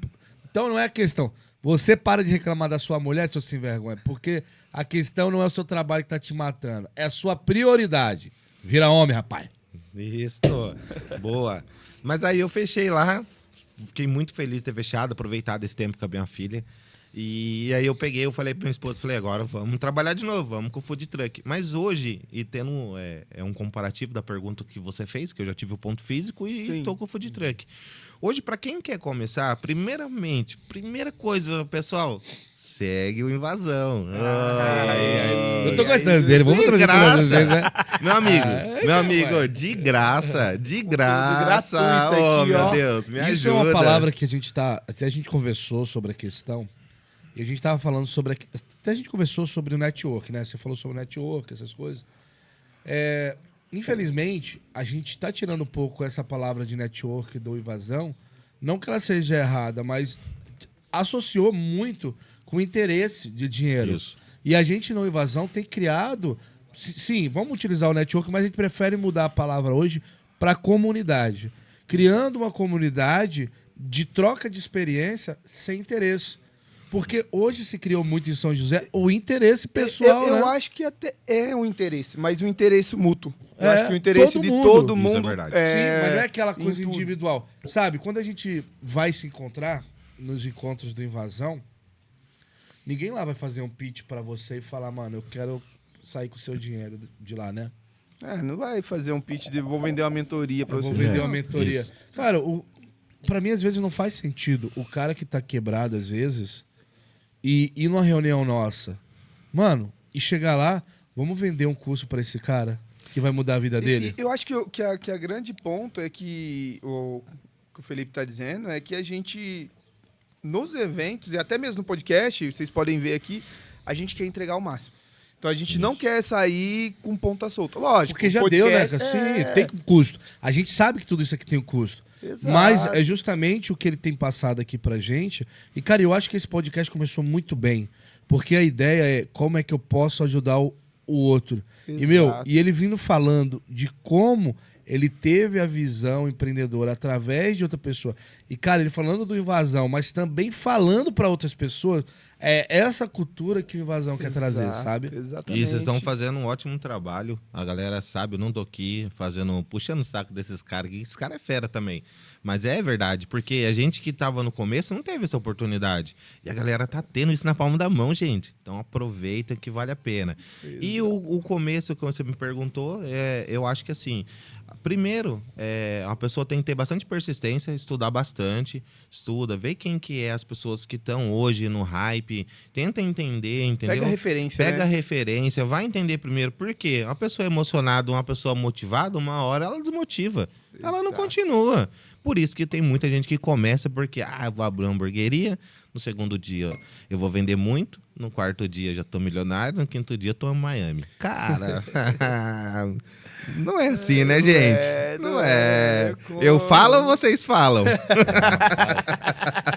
Então não é a questão. Você para de reclamar da sua mulher, seu sem vergonha, porque a questão não é o seu trabalho que tá te matando, é a sua prioridade. Vira homem, rapaz. Isso, boa. Mas aí eu fechei lá, fiquei muito feliz de ter fechado, aproveitado esse tempo com a minha filha. E aí eu falei pra minha esposa, agora vamos trabalhar de novo, vamos com o food truck. Mas hoje, e tendo um comparativo da pergunta que você fez, que eu já tive o ponto físico e tô com o food truck. Hoje, pra quem quer começar, primeira coisa, pessoal, segue o Invasão. Eu tô gostando dele, vamos trazer graça. Vezes, né? Meu amigo, de graça. Oh, aqui, meu Deus, me ajuda. Isso é uma palavra que a gente conversou sobre a questão. E a gente tava falando sobre... Até a gente conversou sobre o network, né? Você falou sobre o network, essas coisas. Infelizmente, a gente tá tirando um pouco essa palavra de network do Invasão. Não que ela seja errada, mas associou muito com interesse de dinheiro. Isso. E a gente no Invasão tem criado... Sim, vamos utilizar o network, mas a gente prefere mudar a palavra hoje para comunidade. Criando uma comunidade de troca de experiência sem interesse. Porque hoje se criou muito em São José o interesse pessoal, eu né? acho que até é um interesse, mas um interesse mútuo. Eu É, acho que o interesse todo de mundo. todo Isso é mundo. verdade. Sim, mas não é aquela em coisa tudo. individual. Sabe, quando a gente vai se encontrar nos encontros do Invasão, ninguém lá vai fazer um pitch pra você e falar, mano, eu quero sair com o seu dinheiro de lá, né? Não vai fazer um pitch de vou vender uma mentoria pra Eu você. vou vender Não. uma mentoria. isso. Cara, pra mim, às vezes, não faz sentido o cara que tá quebrado, às vezes, e ir numa reunião nossa, mano, e chegar lá, vamos vender um curso pra esse cara que vai mudar a vida dele? Eu acho que a grande ponto é que o Felipe tá dizendo é que a gente, nos eventos, e até mesmo no podcast, vocês podem ver aqui, a gente quer entregar o máximo. Então a gente não quer sair com ponta solta. Lógico. Porque o já deu, né, podcast cara? Sim, tem custo. A gente sabe que tudo isso aqui tem um custo. Exato. Mas é justamente o que ele tem passado aqui pra gente. E, cara, eu acho que esse podcast começou muito bem. Porque a ideia é como é que eu posso ajudar o outro. E, Exato. e ele vindo falando de como ele teve a visão empreendedora através de outra pessoa. E, cara, ele falando do Invasão, mas também falando pra outras pessoas, é essa cultura que o Invasão quer trazer, Exato, sabe? Exatamente. E vocês estão fazendo um ótimo trabalho. A galera sabe, eu não tô aqui puxando o saco desses caras. Esse cara é fera também. Mas é verdade, porque a gente que tava no começo não teve essa oportunidade. E a galera tá tendo isso na palma da mão, gente. Então aproveita que vale a pena. E o começo que você me perguntou, eu acho que assim, primeiro, a pessoa tem que ter bastante persistência, estudar bastante, vê quem que é as pessoas que estão hoje no hype, tenta entender, entendeu? Pega referência, Pega né? referência, vai entender primeiro por quê. Uma pessoa emocionada, uma pessoa motivada, uma hora ela desmotiva. Ela não Exato. continua. Por isso que tem muita gente que começa porque, eu vou abrir uma hamburgueria, no segundo dia eu vou vender muito, no quarto dia já tô milionário, no quinto dia eu tô em Miami. Cara, não é assim, né, gente? Não é. Eu falo ou vocês falam?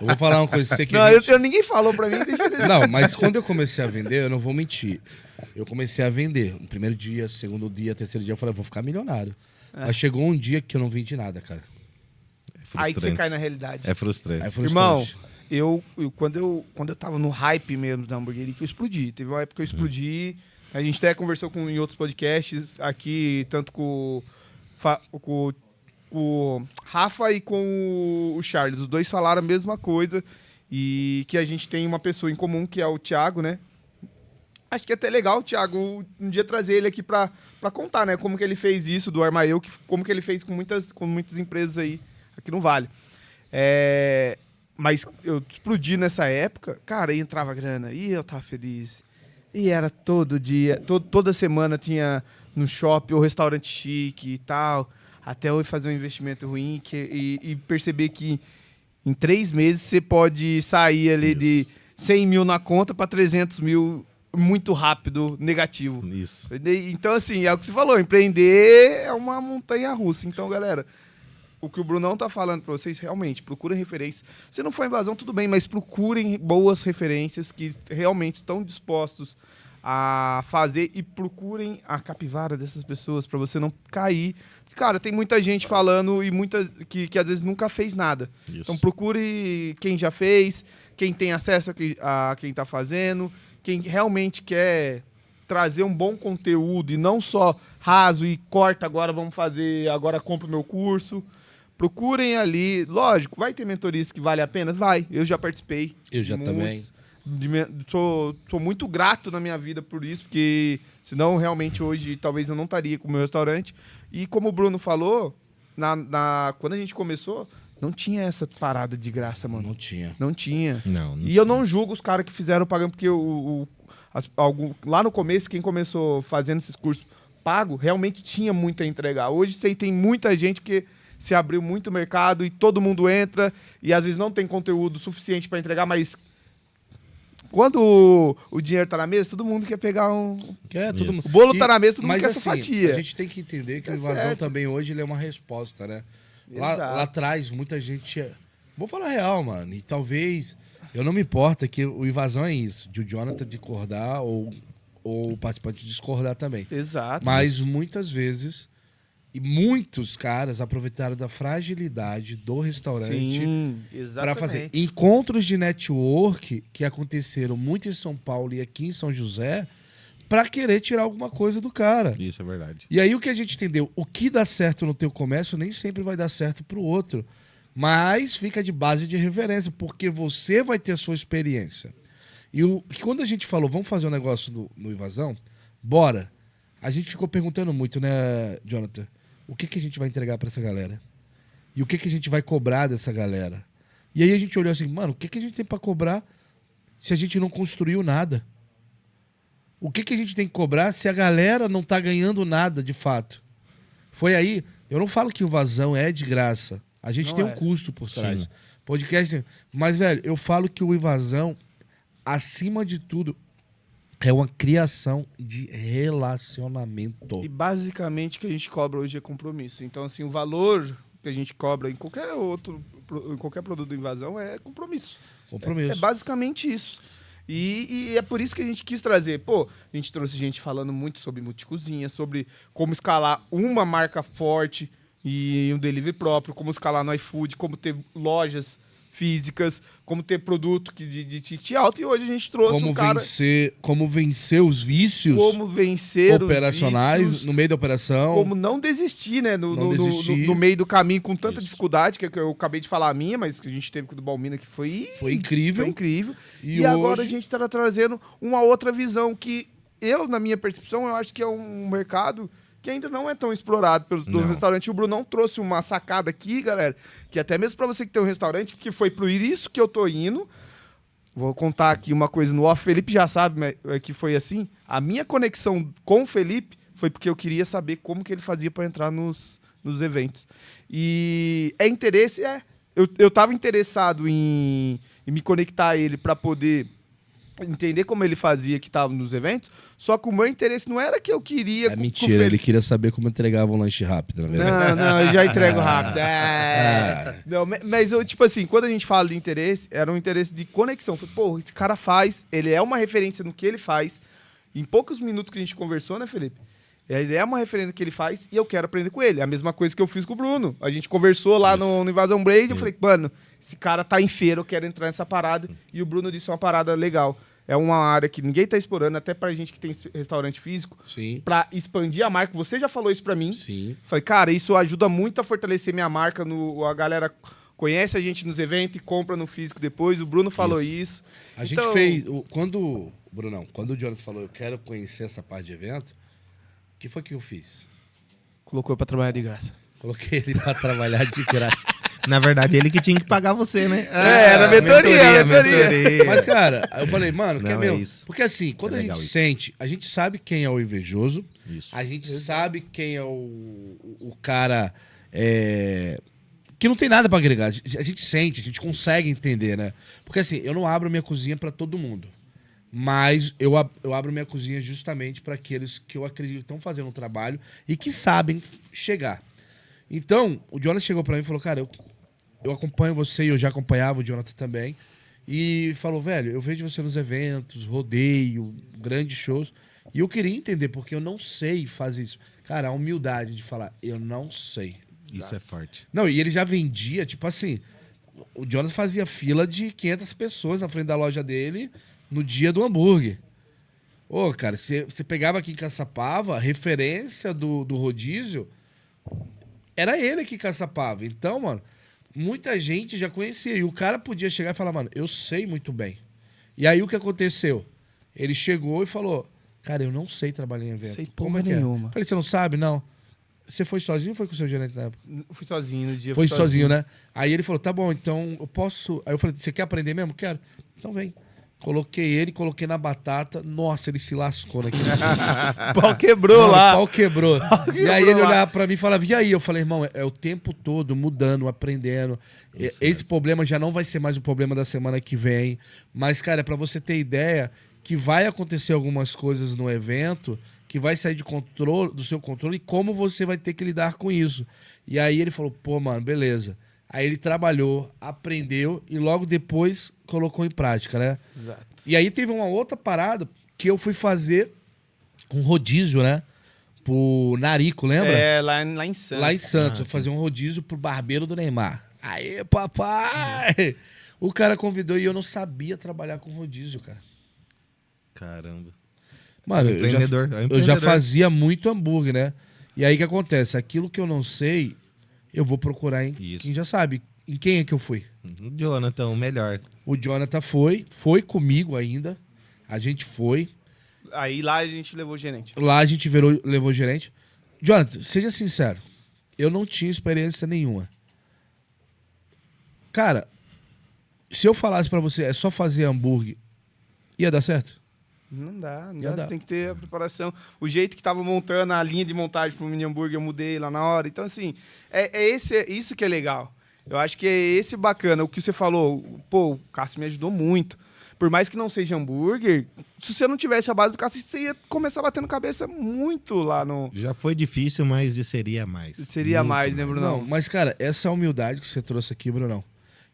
Eu vou falar uma coisa pra você que Não, a gente- ninguém falou pra mim. Deixa eu... Não, mas quando eu comecei a vender, eu não vou mentir. Eu comecei a vender. No primeiro dia, segundo dia, terceiro dia, eu falei, eu vou ficar milionário. Mas chegou um dia que eu não vendi nada, cara. Aí que você cai na realidade. É frustrante. Aí foi Irmão, frustrante. quando eu tava no hype mesmo da hamburgueria, que eu explodi. Teve uma época que eu explodi. A gente até conversou em outros podcasts aqui, tanto com o Rafa e com o Charles. Os dois falaram a mesma coisa. E que a gente tem uma pessoa em comum, que é o Thiago, né? Acho que é até legal o Thiago um dia trazer ele aqui pra contar, né? Como que ele fez isso do Armael, como que ele fez com muitas empresas aí aqui no Vale. Mas eu explodi nessa época, cara, aí entrava grana, e eu tava feliz. E era todo dia, toda semana tinha no shopping ou restaurante chique e tal. Até eu fazer um investimento ruim e perceber que em 3 meses você pode sair ali de 100 mil na conta para 300 mil muito rápido, negativo. Isso. Então, assim, é o que você falou, empreender é uma montanha russa. Então, galera, o que o Brunão tá falando pra vocês, realmente, procurem referências. Se não for invasão, tudo bem, mas procurem boas referências que realmente estão dispostos a fazer e procurem a capivara dessas pessoas pra você não cair. Porque, cara, tem muita gente falando e muita que às vezes nunca fez nada. Isso. Então procure quem já fez, quem tem acesso a quem tá fazendo, quem realmente quer trazer um bom conteúdo e não só raso e corta, agora vamos fazer, agora compra o meu curso. Procurem ali, lógico, vai ter mentorias que vale a pena? Vai, eu já participei. Eu já de também. Sou muito grato na minha vida por isso, porque senão realmente hoje talvez eu não estaria com o meu restaurante. E como o Bruno falou, quando a gente começou, não tinha essa parada de graça, mano. Não tinha. Não tinha. Não E eu não julgo os caras que fizeram pagando, porque lá no começo, quem começou fazendo esses cursos pago, realmente tinha muito a entregar. Hoje tem muita gente que se abriu muito mercado e todo mundo entra e às vezes não tem conteúdo suficiente para entregar, mas quando o dinheiro tá na mesa, todo mundo quer pegar um... Todo Isso. mundo. O bolo tá na mesa, todo mundo Mas quer assim, essa fatia. a gente tem que entender que Tá o Invasão certo. também hoje ele é uma resposta, né? Lá Exato. atrás, muita gente... Vou falar real, mano. E talvez... Eu não me importa que o Invasão é isso. De o Jonathan discordar ou o participante discordar também. Exato. Mas muitas vezes E muitos caras aproveitaram da fragilidade do restaurante Sim, para exatamente. fazer encontros de network que aconteceram muito em São Paulo e aqui em São José para querer tirar alguma coisa do cara. Isso é verdade. E aí o que a gente entendeu, o que dá certo no teu comércio nem sempre vai dar certo pro outro, mas fica de base de reverência, porque você vai ter a sua experiência. E quando a gente falou, vamos fazer um negócio no Invasão, bora. A gente ficou perguntando muito, né, Jonathan? O que a gente vai entregar pra essa galera? E o que a gente vai cobrar dessa galera? E aí a gente olhou assim, mano, o que a gente tem pra cobrar se a gente não construiu nada? O que a gente tem que cobrar se a galera não tá ganhando nada, de fato? Foi aí, eu não falo que o Vazão é de graça. A gente Não tem um é. custo por trás. Sim. Podcast, mas, velho, eu falo que o Invasão, acima de tudo, é uma criação de relacionamento. E basicamente o que a gente cobra hoje é compromisso. Então, assim, o valor que a gente cobra em qualquer produto do Invasão é compromisso. Compromisso. É basicamente isso. E é por isso que a gente quis trazer. Pô, a gente trouxe gente falando muito sobre multicozinha, sobre como escalar uma marca forte e um delivery próprio, como escalar no iFood, como ter lojas físicas, como ter produto de ticket alto. E hoje a gente trouxe um cara... Como vencer os vícios Como vencer operacionais os vícios, no meio da operação. como não desistir, né? Não desistir. No meio do caminho com tanta Isso. dificuldade, que eu acabei de falar a minha, mas que a gente teve com o do Balmina, que foi incrível. Foi incrível. E E agora a hoje- gente está trazendo uma outra visão que eu, na minha percepção, eu acho que é um mercado que ainda não é tão explorado pelos Não. restaurantes. O Brunão trouxe uma sacada aqui, galera, que até mesmo para você que tem um restaurante, que foi por isso que eu tô indo. Vou contar aqui uma coisa no off. Felipe já sabe que foi assim. A minha conexão com o Felipe foi porque eu queria saber como que ele fazia para entrar nos eventos. E é interesse, eu tava interessado em me conectar a ele para poder entender como ele fazia que tava nos eventos, só que o meu interesse não era que eu queria... É com o mentira, ele Felipe. queria saber como entregava um lanche rápido, na verdade. Não, eu já entrego rápido. Não, mas eu, tipo assim, quando a gente fala de interesse, era um interesse de conexão. Falei, pô, esse cara faz, ele é uma referência no que ele faz. Em poucos minutos que a gente conversou, né, Felipe? Ele é uma referência no que ele faz e eu quero aprender com ele. É a mesma coisa que eu fiz com o Bruno. A gente conversou lá no Invasão Blade, eu falei, mano, esse cara tá em feira, eu quero entrar nessa parada. E o Bruno disse uma parada legal. É uma área que ninguém tá explorando, até pra gente que tem restaurante físico, Sim, pra expandir a marca. Você já falou isso pra mim. sim. Falei, cara, isso ajuda muito a fortalecer minha marca. A galera conhece a gente nos eventos e compra no físico depois. O Bruno falou isso. A gente Então, fez... Brunão, quando o Jonathan falou, eu quero conhecer essa parte de evento, o que foi que eu fiz? Colocou pra trabalhar de graça. Coloquei ele pra trabalhar de graça. Na verdade, ele que tinha que pagar você, né? era mentoria. Mas, cara, eu falei, mano, Não, que é é meu. isso. Porque assim, quando É a gente legal isso. sente, a gente sabe quem é o invejoso, Isso. a gente sabe quem é o cara que não tem nada pra agregar. A gente sente, a gente consegue entender, né? Porque assim, eu não abro minha cozinha pra todo mundo. Mas eu abro minha cozinha justamente para aqueles que eu acredito que estão fazendo um trabalho e que sabem chegar. Então, o Jonathan chegou para mim e falou, cara, eu acompanho você e eu já acompanhava o Jonathan também. E falou, velho, eu vejo você nos eventos, rodeio, grandes shows. E eu queria entender, porque eu não sei fazer isso. Cara, a humildade de falar, eu não sei. Isso é forte. Não, e ele já vendia, tipo assim, o Jonathan fazia fila de 500 pessoas na frente da loja dele no dia do hambúrguer. Ô, cara, você pegava aqui em Caçapava, a referência do rodízio, era ele que caçapava. Então, mano, muita gente já conhecia. E o cara podia chegar e falar, mano, eu sei muito bem. E aí o que aconteceu? Ele chegou e falou, cara, eu não sei trabalhar em evento. Sei Como porra é que é? nenhuma. Falei, você não sabe? Não. Você foi sozinho ou foi com o seu gerente na época? Eu fui sozinho no dia. Foi sozinho, né? Aí ele falou, tá bom, então eu posso... Aí eu falei, você quer aprender mesmo? Quero. Então vem. Coloquei na batata. Nossa, ele se lascou naquele dia. O pau quebrou Mano, lá. o pau quebrou. E aí quebrou ele lá. olhava pra mim e falava, e aí? Eu falei, irmão, é o tempo todo mudando, aprendendo. Esse problema já não vai ser mais o problema da semana que vem. Mas, cara, é pra você ter ideia que vai acontecer algumas coisas no evento que vai sair do seu controle e como você vai ter que lidar com isso. E aí ele falou, pô, mano, beleza. Aí ele trabalhou, aprendeu e logo depois colocou em prática, né? Exato. E aí teve uma outra parada que eu fui fazer um rodízio, né? pro Narico, lembra? Lá em Santos. Lá em Santos, eu fazia um rodízio pro barbeiro do Neymar. Aê, papai! O cara convidou e eu não sabia trabalhar com rodízio, cara. Caramba. Mano, É um empreendedor. eu já fazia muito hambúrguer, né? E aí o que acontece? Aquilo que eu não sei, eu vou procurar em quem já sabe. Em quem é que eu fui? O Jonathan, o melhor. O Jonathan foi comigo ainda. A gente foi. Aí lá a gente levou o gerente. Lá a gente levou o gerente. Jonathan, seja sincero. Eu não tinha experiência nenhuma. Cara, se eu falasse pra você, é só fazer hambúrguer, ia dar certo? Não dá. Ia dar. Você tem que ter a preparação. O jeito que tava montando a linha de montagem pro mini hambúrguer, eu mudei lá na hora. Então, assim, isso que é legal. Eu acho que é esse bacana. O que você falou, pô, o Cássio me ajudou muito. Por mais que não seja hambúrguer, se você não tivesse a base do Cássio, você ia começar batendo cabeça muito lá no... Já foi difícil, mas seria mais. Seria Muito mais, né, Brunão? Não, mas, cara, essa humildade que você trouxe aqui, Brunão,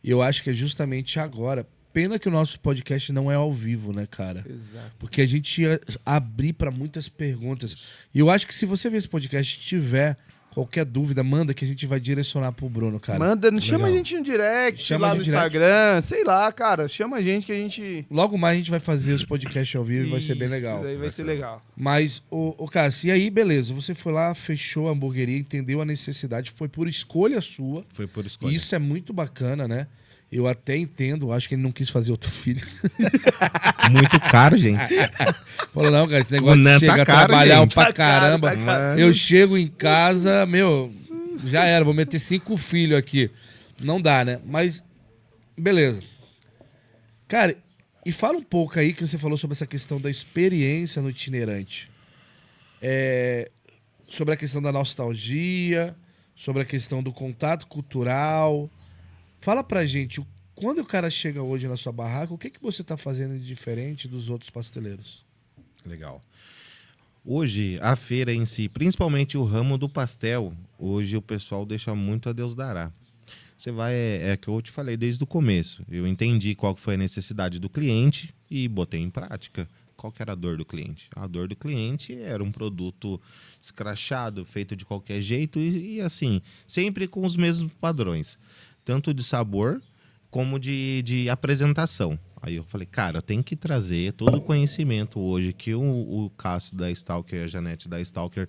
e eu acho que é justamente agora. Pena que o nosso podcast não é ao vivo, né, cara? Exato. Porque a gente ia abrir pra muitas perguntas. E eu acho que se você ver esse podcast e tiver qualquer dúvida, manda que a gente vai direcionar pro Bruno, cara. Manda, chama a gente no direct, Chama lá a no gente direct. Instagram, sei lá, cara. Chama a gente que a gente... Logo mais a gente vai fazer os podcasts ao vivo e vai ser bem legal. Isso daí vai ser legal. Mas, o Cássio, e aí, beleza, você foi lá, fechou a hamburgueria, entendeu a necessidade, foi por escolha sua. Foi por escolha. Isso é muito bacana, né? Eu até entendo, acho que ele não quis fazer outro filho. Muito caro, gente. Falou, não, cara, esse negócio O de Nan chegar tá a caro, trabalhar gente. pra Tá caro, caramba. tá caro. Eu chego em casa, meu, já era, vou meter 5 filhos aqui. Não dá, né? Mas, beleza. Cara, e fala um pouco aí que você falou sobre essa questão da experiência no itinerante. Sobre a questão da nostalgia, sobre a questão do contato cultural. Fala pra gente, quando o cara chega hoje na sua barraca, o que você tá fazendo de diferente dos outros pasteleiros? Legal. Hoje, a feira em si, principalmente o ramo do pastel, hoje o pessoal deixa muito a Deus dará. Você vai, é que eu te falei desde o começo. Eu entendi qual que foi a necessidade do cliente e botei em prática. Qual que era a dor do cliente? A dor do cliente era um produto escrachado, feito de qualquer jeito e assim, sempre com os mesmos padrões. Tanto de sabor como de apresentação. Aí eu falei, cara, tem que trazer todo o conhecimento hoje que o Cássio da Stalker e a Janete da Stalker,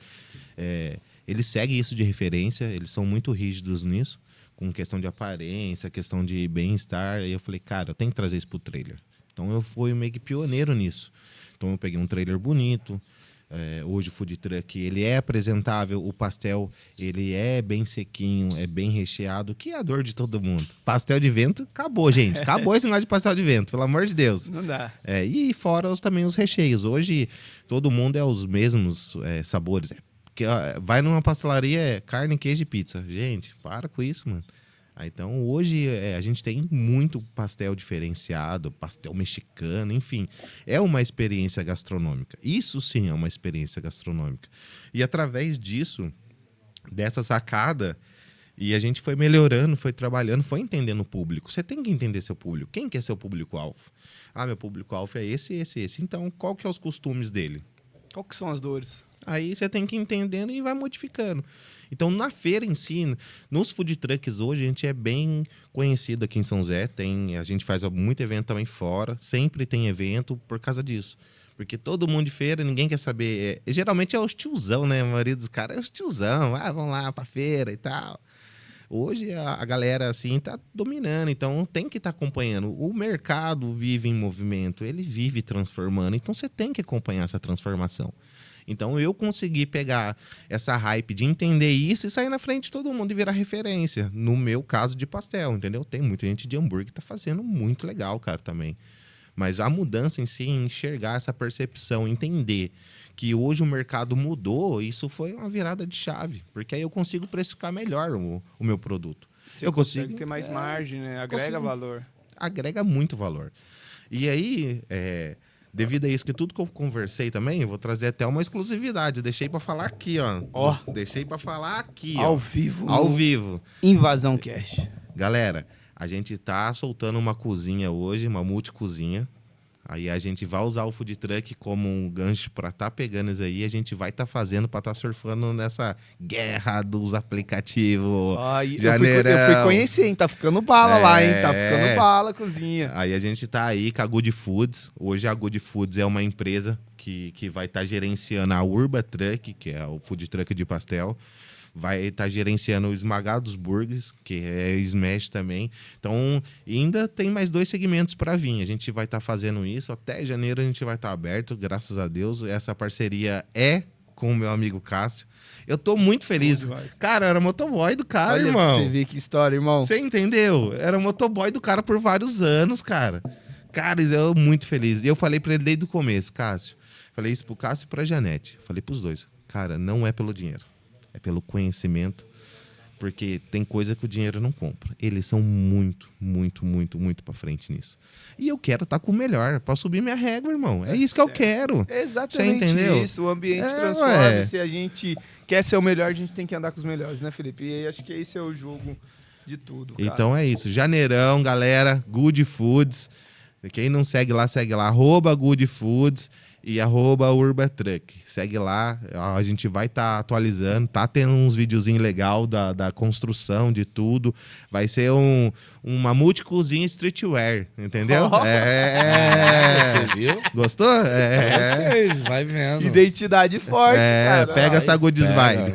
eles seguem isso de referência, eles são muito rígidos nisso, com questão de aparência, questão de bem-estar. Aí eu falei, cara, eu tenho que trazer isso pro trailer. Então eu fui meio que pioneiro nisso. Então eu peguei um trailer bonito. Hoje o food truck ele é apresentável, o pastel ele é bem sequinho, é bem recheado, que é a dor de todo mundo. Pastel de vento, acabou, gente. Acabou esse negócio de pastel de vento, pelo amor de Deus. Não dá. E fora também os recheios. Hoje todo mundo é os mesmos sabores. Vai numa pastelaria, é carne, queijo e pizza. Gente, para com isso, mano. Então, hoje, a gente tem muito pastel diferenciado, pastel mexicano, enfim. É uma experiência gastronômica. Isso, sim, é uma experiência gastronômica. E, através disso, dessa sacada, e a gente foi melhorando, foi trabalhando, foi entendendo o público. Você tem que entender seu público. Quem que é seu público-alvo? Ah, meu público-alvo é esse, esse, esse. Então, qual que é os costumes dele? Qual que são as dores? Aí você tem que ir entendendo e vai modificando. Então, na feira em si, nos food trucks hoje, a gente é bem conhecido aqui em São José. A gente faz muito evento também fora. Sempre tem evento por causa disso. Porque todo mundo de feira, ninguém quer saber. Geralmente é os tiozão, né? A maioria dos caras é os tiozão. Vão lá pra feira e tal. Hoje a galera assim tá dominando, então tem que estar acompanhando. O mercado vive em movimento, ele vive transformando, então você tem que acompanhar essa transformação. Então eu consegui pegar essa hype de entender isso e sair na frente de todo mundo e virar referência. No meu caso de pastel, entendeu? Tem muita gente de hambúrguer que tá fazendo muito legal, cara, também. Mas a mudança em si, enxergar essa percepção, entender que hoje o mercado mudou, isso foi uma virada de chave. Porque aí eu consigo precificar melhor o meu produto. Eu consigo ter mais margem, né? Agrega valor. Agrega muito valor. E aí, devido a isso, que tudo que eu conversei também, eu vou trazer até uma exclusividade. Deixei pra falar aqui, ó. Deixei pra falar aqui, ó. Ao vivo. Ao vivo. Invasão Cash. Galera, a gente tá soltando uma cozinha hoje, uma multicozinha. Aí a gente vai usar o food truck como um gancho para estar pegando isso aí. A gente vai estar fazendo para estar surfando nessa guerra dos aplicativos. Eu fui conhecer, hein? Tá ficando bala lá, hein? Tá ficando bala a cozinha. Aí a gente tá aí com a Good Foods. Hoje a Good Foods é uma empresa que vai estar gerenciando a Urba Truck, que é o food truck de pastel. Vai estar gerenciando o Esmagados Burgers, que é Smash também. Então, ainda tem mais 2 segmentos para vir. A gente vai estar fazendo isso. Até janeiro a gente vai estar aberto, graças a Deus. Essa parceria é com o meu amigo Cássio. Eu tô muito feliz. Cara, eu era motoboy do cara, olha, irmão. Você vê que história, irmão. Você entendeu? Era motoboy do cara por vários anos, cara. Cara, eu muito feliz. E eu falei para ele desde o começo, Cássio. Falei isso pro Cássio e pra Janete. Falei pros dois. Cara, não é pelo dinheiro. É pelo conhecimento, porque tem coisa que o dinheiro não compra. Eles são muito pra frente nisso. E eu quero estar com o melhor, pra subir minha régua, irmão. É isso que eu quero. É exatamente isso. O ambiente transforma. Se a gente quer ser o melhor, a gente tem que andar com os melhores, né, Felipe? E acho que esse é o jogo de tudo, cara. Então é isso. Janeirão, galera, Good Foods. Quem não segue lá, @Good Foods. E @UrbaTruck. Segue lá, a gente vai estar atualizando, tá tendo uns videozinhos legais da construção de tudo. Vai ser uma multicozinha streetwear, entendeu? Você viu? Gostou? Gostei, vai vendo. Identidade forte, cara. Pega essa Goods Vibe.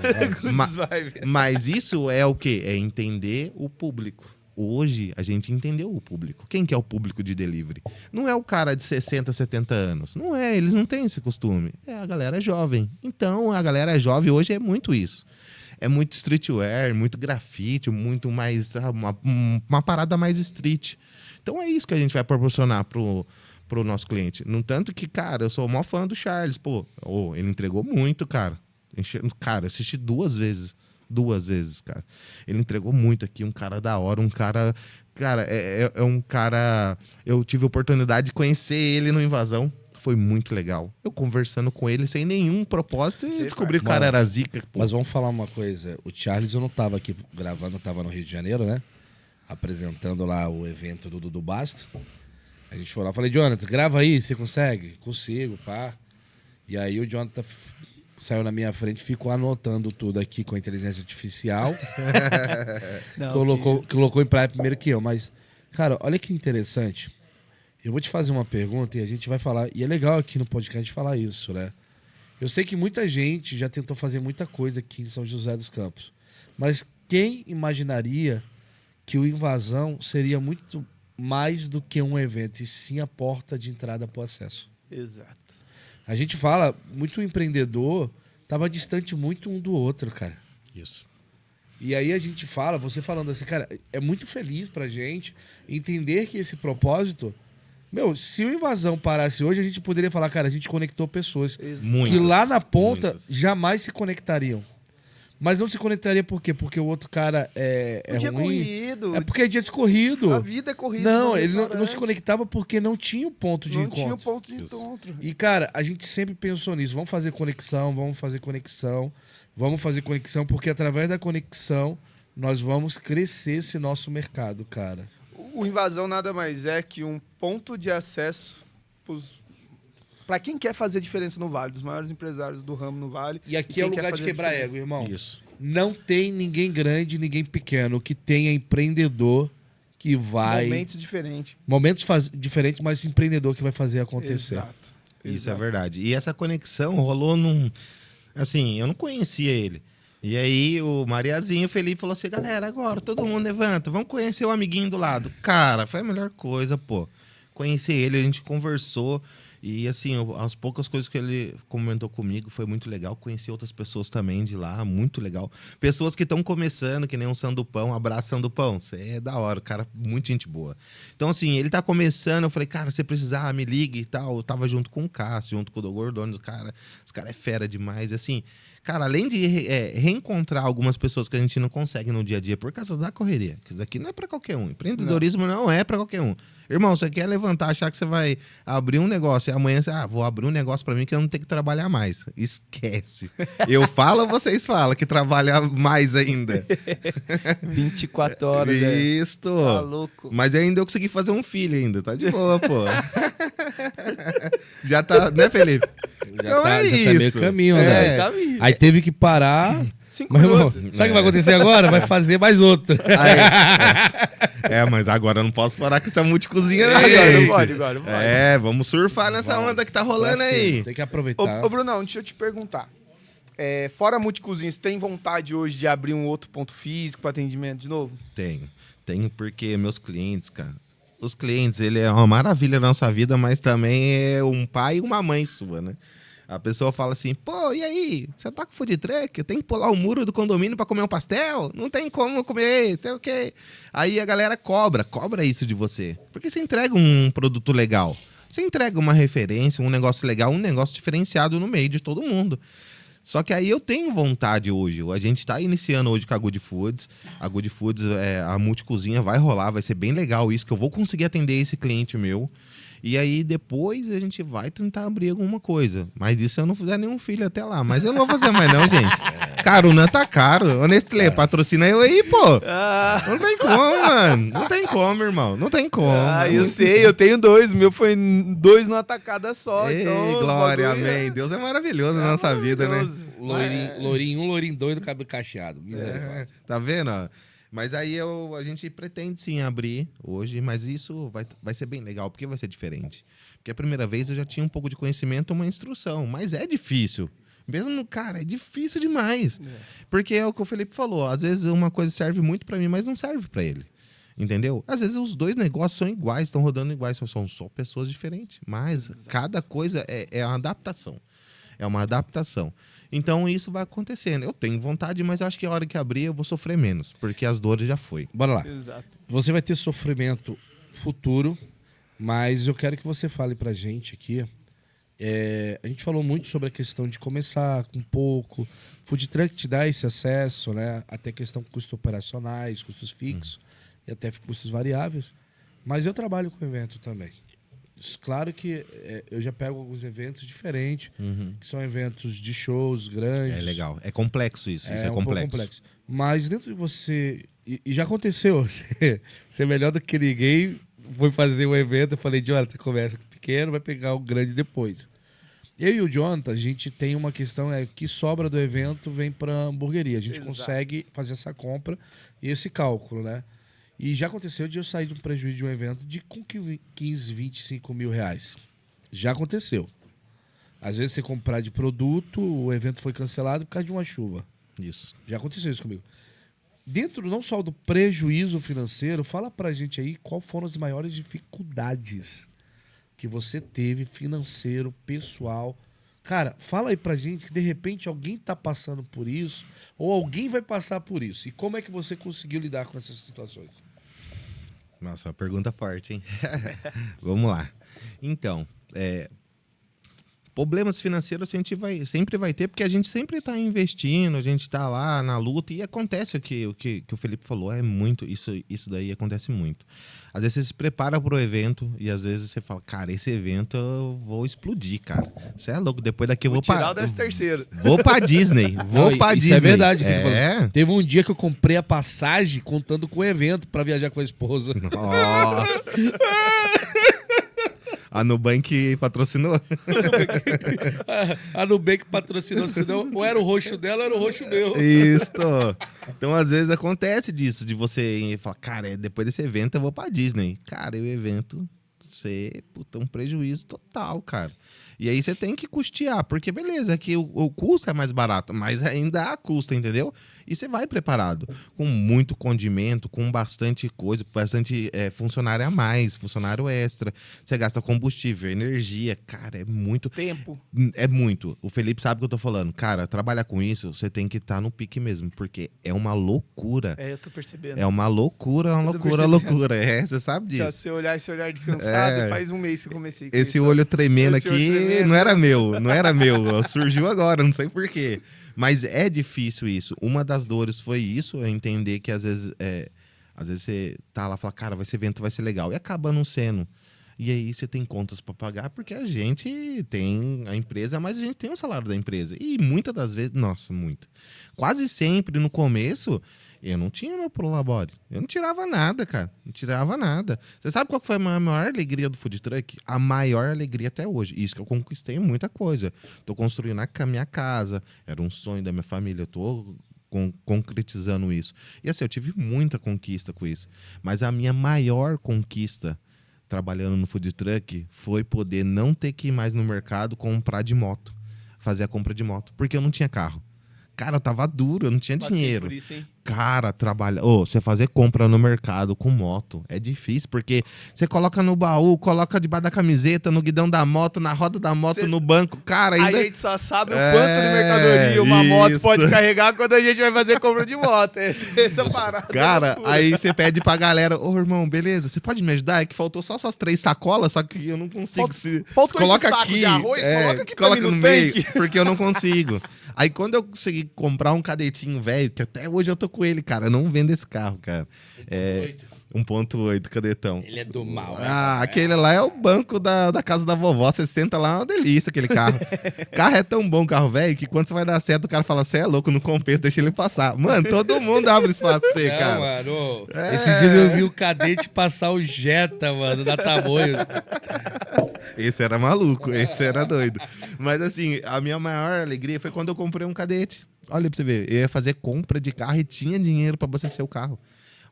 Vibe. Mas isso é o quê? É entender o público. Hoje, a gente entendeu o público. Quem que é o público de delivery? Não é o cara de 60, 70 anos. Não é, eles não têm esse costume. É a galera jovem. Então, a galera jovem hoje é muito isso. É muito streetwear, muito grafite, muito mais... Uma parada mais street. Então, é isso que a gente vai proporcionar pro nosso cliente. No tanto que, cara, eu sou o maior fã do Charles. Pô, ele entregou muito, cara. Cara, eu assisti 2 vezes. 2 vezes, cara. Ele entregou muito aqui, um cara da hora, um cara... Cara, é um cara... Eu tive a oportunidade de conhecer ele no Invasão. Foi muito legal. Eu conversando com ele sem nenhum propósito e descobri que o cara era zica. Pô. Mas vamos falar uma coisa. O Charles, eu não tava aqui gravando, eu tava no Rio de Janeiro, né? Apresentando lá o evento do Dudu Basto. A gente foi lá, falei, Jonathan, grava aí, você consegue? Consigo, pá. E aí o Jonathan... saiu na minha frente, ficou anotando tudo aqui com a inteligência artificial. Colocou em praia primeiro que eu. Mas, cara, olha que interessante. Eu vou te fazer uma pergunta e a gente vai falar... E é legal aqui no podcast falar isso, né? Eu sei que muita gente já tentou fazer muita coisa aqui em São José dos Campos. Mas quem imaginaria que o Invasão seria muito mais do que um evento, e sim a porta de entrada para o acesso? Exato. A gente fala, muito empreendedor tava distante muito um do outro, cara. Isso. E aí a gente fala, você falando assim, cara, é muito feliz pra gente entender que esse propósito... Meu, se o Invasão parasse hoje, a gente poderia falar, cara, a gente conectou pessoas que lá na ponta jamais se conectariam. Mas não se conectaria por quê? Porque o outro cara é ruim? Corrido. É porque é dia de corrido. A vida é corrida. Não, ele não se conectava porque não tinha o ponto de encontro. Não tinha o ponto de encontro. E, cara, a gente sempre pensou nisso. Vamos fazer conexão, porque através da conexão nós vamos crescer esse nosso mercado, cara. O Invasão nada mais é que um ponto de acesso para quem quer fazer diferença no Vale, dos maiores empresários do ramo no Vale. E aqui é o lugar de quebrar ego, irmão. Isso. Não tem ninguém grande, ninguém pequeno. O que tem é empreendedor que vai... Momentos diferentes. Diferentes, mas empreendedor que vai fazer acontecer. Exato. Isso é verdade. E essa conexão rolou num... Assim, eu não conhecia ele. E aí o Mariazinho, o Felipe, falou assim, galera, agora todo mundo levanta, vamos conhecer o amiguinho do lado. Cara, foi a melhor coisa, pô. Conhecer ele, a gente conversou... E assim, as poucas coisas que ele comentou comigo foi muito legal. Conheci outras pessoas também de lá, muito legal. Pessoas que estão começando, que nem um Sandupão. Abraço, Sandupão. Você é da hora, cara, muito gente boa. Então assim, ele tá começando, eu falei, cara, se precisar, me ligue e tal. Eu tava junto com o Cássio, junto com o Dom Gordoni, os cara é fera demais. E assim, cara, além de reencontrar algumas pessoas que a gente não consegue no dia a dia por causa da correria, que isso aqui não é pra qualquer um. Empreendedorismo não é pra qualquer um. Irmão, você quer levantar, achar que você vai abrir um negócio e amanhã você, vou abrir um negócio pra mim que eu não tenho que trabalhar mais. Esquece. Eu falo ou vocês falam que trabalha mais ainda? 24 horas, Isso. Tá louco. Mas ainda eu consegui fazer um filho ainda, tá de boa, pô. Já tá, né, Felipe? Já Então tá, é já tá meio isso. caminho, É. né? Caminho. Aí teve que parar. 5 Mas, irmão, minutos. sabe o que vai acontecer agora? Vai fazer mais outro. Mas agora eu não posso parar com essa multicozinha, né, Agora não gente? pode, agora não pode. Vamos surfar nessa onda que tá rolando aí. Tem que aproveitar. Ô, Brunão, deixa eu te perguntar. Fora a multicozinha, você tem vontade hoje de abrir um outro ponto físico para atendimento de novo? Tenho porque meus clientes, cara. Os clientes, ele é uma maravilha na nossa vida, mas também é um pai e uma mãe sua, né? A pessoa fala assim, pô, e aí? Você tá com food truck? Tem que pular o muro do condomínio pra comer um pastel? Não tem como comer, tem o quê? Aí a galera cobra isso de você. Porque você entrega um produto legal. Você entrega uma referência, um negócio legal, um negócio diferenciado no meio de todo mundo. Só que aí eu tenho vontade hoje. A gente está iniciando hoje com a Good Foods. A Good Foods, a multicozinha vai rolar, vai ser bem legal isso, que eu vou conseguir atender esse cliente meu. E aí depois a gente vai tentar abrir alguma coisa. Mas isso se eu não fizer nenhum filho até lá. Mas eu não vou fazer mais não, gente. Cara, o NAN tá caro. Ô, Nestlé, patrocina eu aí, pô. Não tem como, mano. Não tem como, irmão. Não tem como. Eu sei, eu tenho 2. O meu foi 2 numa tacada só. Ei, então, glória, bagulho amém. Deus é maravilhoso na nossa vida, né? Loirinho 1, loirinho 2 do cabelo cacheado. Misericórdia. Tá vendo? Ó? Mas aí a gente pretende sim abrir hoje, mas isso vai ser bem legal, porque vai ser diferente. Porque a primeira vez eu já tinha um pouco de conhecimento, uma instrução, mas é difícil. Mesmo, cara, é difícil demais. Porque é o que o Felipe falou, às vezes uma coisa serve muito pra mim, mas não serve pra ele. Entendeu? Às vezes os dois negócios são iguais, estão rodando iguais, são só pessoas diferentes. Mas cada coisa é uma adaptação. É uma adaptação. Então isso vai acontecendo. Eu tenho vontade, mas eu acho que a hora que abrir eu vou sofrer menos, porque as dores já foi. Bora lá. Exato. Você vai ter sofrimento futuro, mas eu quero que você fale pra gente aqui. A gente falou muito sobre a questão de começar com pouco. Food truck te dá esse acesso, né? Até questão de custos operacionais, custos fixos e até custos variáveis. Mas eu trabalho com evento também. Claro que eu já pego alguns eventos diferentes, que são eventos de shows grandes. É legal. É complexo isso. Isso é um pouco complexo. complexo. Mas dentro de você... E já aconteceu. Você melhor do que ninguém foi fazer um evento. Eu falei, Jonathan, começa com o pequeno, vai pegar o grande depois. Eu e o Jonathan, a gente tem uma questão, que sobra do evento vem para a hamburgueria. A gente consegue fazer essa compra e esse cálculo, né? E já aconteceu de eu sair de um prejuízo de um evento de com 15, 25 mil reais. Já aconteceu. Às vezes você comprar de produto, o evento foi cancelado por causa de uma chuva. Isso. Já aconteceu isso comigo. Dentro não só do prejuízo financeiro, fala pra gente aí qual foram as maiores dificuldades que você teve financeiro, pessoal. Cara, fala aí pra gente que de repente alguém tá passando por isso ou alguém vai passar por isso. E como é que você conseguiu lidar com essas situações? Nossa, uma pergunta forte, hein? Vamos lá. Então, problemas financeiros a gente sempre vai ter, porque a gente sempre está investindo, a gente está lá na luta, e acontece o que o Felipe falou, isso daí acontece muito. Às vezes você se prepara para o evento e às vezes você fala, cara, esse evento eu vou explodir, cara. Você é louco, depois daqui eu vou tirar o 13º. Vou pra Disney, Disney. Isso é verdade. Teve um dia que eu comprei a passagem contando com o evento para viajar com a esposa. Nossa. A Nubank patrocinou? A Nubank patrocinou, senão ou era o roxo dela ou era o roxo meu. Isso. Então, às vezes, acontece disso, de você falar, cara, depois desse evento eu vou pra Disney. Cara, e o evento ser um prejuízo total, cara. E aí você tem que custear, porque beleza, que o custo é mais barato, mas ainda há custo, entendeu? E você vai preparado, com muito condimento, com bastante coisa, bastante funcionário a mais, funcionário extra. Você gasta combustível, energia, cara, é muito... Tempo. É muito. O Felipe sabe o que eu tô falando. Cara, trabalhar com isso, você tem que estar no pique mesmo, porque é uma loucura. Eu tô percebendo. É uma loucura, loucura. Você sabe disso. Se você olhar esse olhar de cansado, faz um mês que eu comecei com esse isso. olho tremendo Esse aqui olho tremendo. não era meu. Surgiu agora, não sei porquê. Mas é difícil isso. Uma das dores foi isso, é entender que às vezes você tá lá e fala, cara, esse evento vai ser legal. E acaba não sendo. E aí você tem contas para pagar, porque a gente tem a empresa, mas a gente tem o salário da empresa. E muitas das vezes, nossa, muita. Quase sempre no começo, eu não tinha meu Prolabore. Eu não tirava nada, cara. Não tirava nada. Você sabe qual foi a maior alegria do food truck? A maior alegria até hoje. Isso que eu conquistei muita coisa. Tô construindo a minha casa. Era um sonho da minha família. Eu tô concretizando isso. E assim, eu tive muita conquista com isso. Mas a minha maior conquista trabalhando no food truck foi poder não ter que ir mais no mercado comprar de moto. Fazer a compra de moto. Porque eu não tinha carro. Cara, eu tava duro, eu não tinha dinheiro. Por isso, hein? Cara, você fazer compra no mercado com moto é difícil, porque você coloca no baú, coloca debaixo da camiseta, no guidão da moto, na roda da moto, no banco, cara, ainda... A gente só sabe o quanto de mercadoria uma moto pode carregar quando a gente vai fazer compra de moto. Essa parada. Cara, aí você pede pra galera, ô irmão, beleza, você pode me ajudar? É que faltou só essas 3 sacolas, só que eu não consigo. Faltou coloca esse saco aqui, de arroz, coloca aqui pra coloca mim no no meio, tanque. porque eu não consigo. Aí quando eu consegui comprar um cadetinho velho, que até hoje eu tô com ele, cara, eu não vendo esse carro, cara. 1.8 cadetão. Ele é do mal. Aquele lá é o banco da casa da vovó. Você senta lá, é uma delícia aquele carro. O carro é tão bom, carro velho, que quando você vai dar certo, o cara fala, você é louco, não compensa, deixa ele passar. Mano, todo mundo abre espaço pra você, cara. Mano, esses dias eu vi o cadete passar o Jetta, mano, da Tamoios. Esse era maluco, esse era doido. Mas assim, a minha maior alegria foi quando eu comprei um cadete. Olha pra você ver, eu ia fazer compra de carro e tinha dinheiro pra abastecer o carro.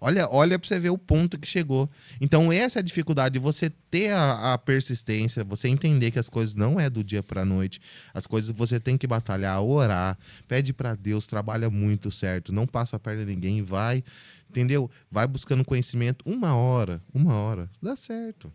Olha pra você ver o ponto que chegou. Então essa é a dificuldade, de você ter a persistência, você entender que as coisas não é do dia pra noite. As coisas você tem que batalhar, orar, pede pra Deus, trabalha muito certo, não passa a perna de ninguém, vai, entendeu? Vai buscando conhecimento, uma hora, dá certo,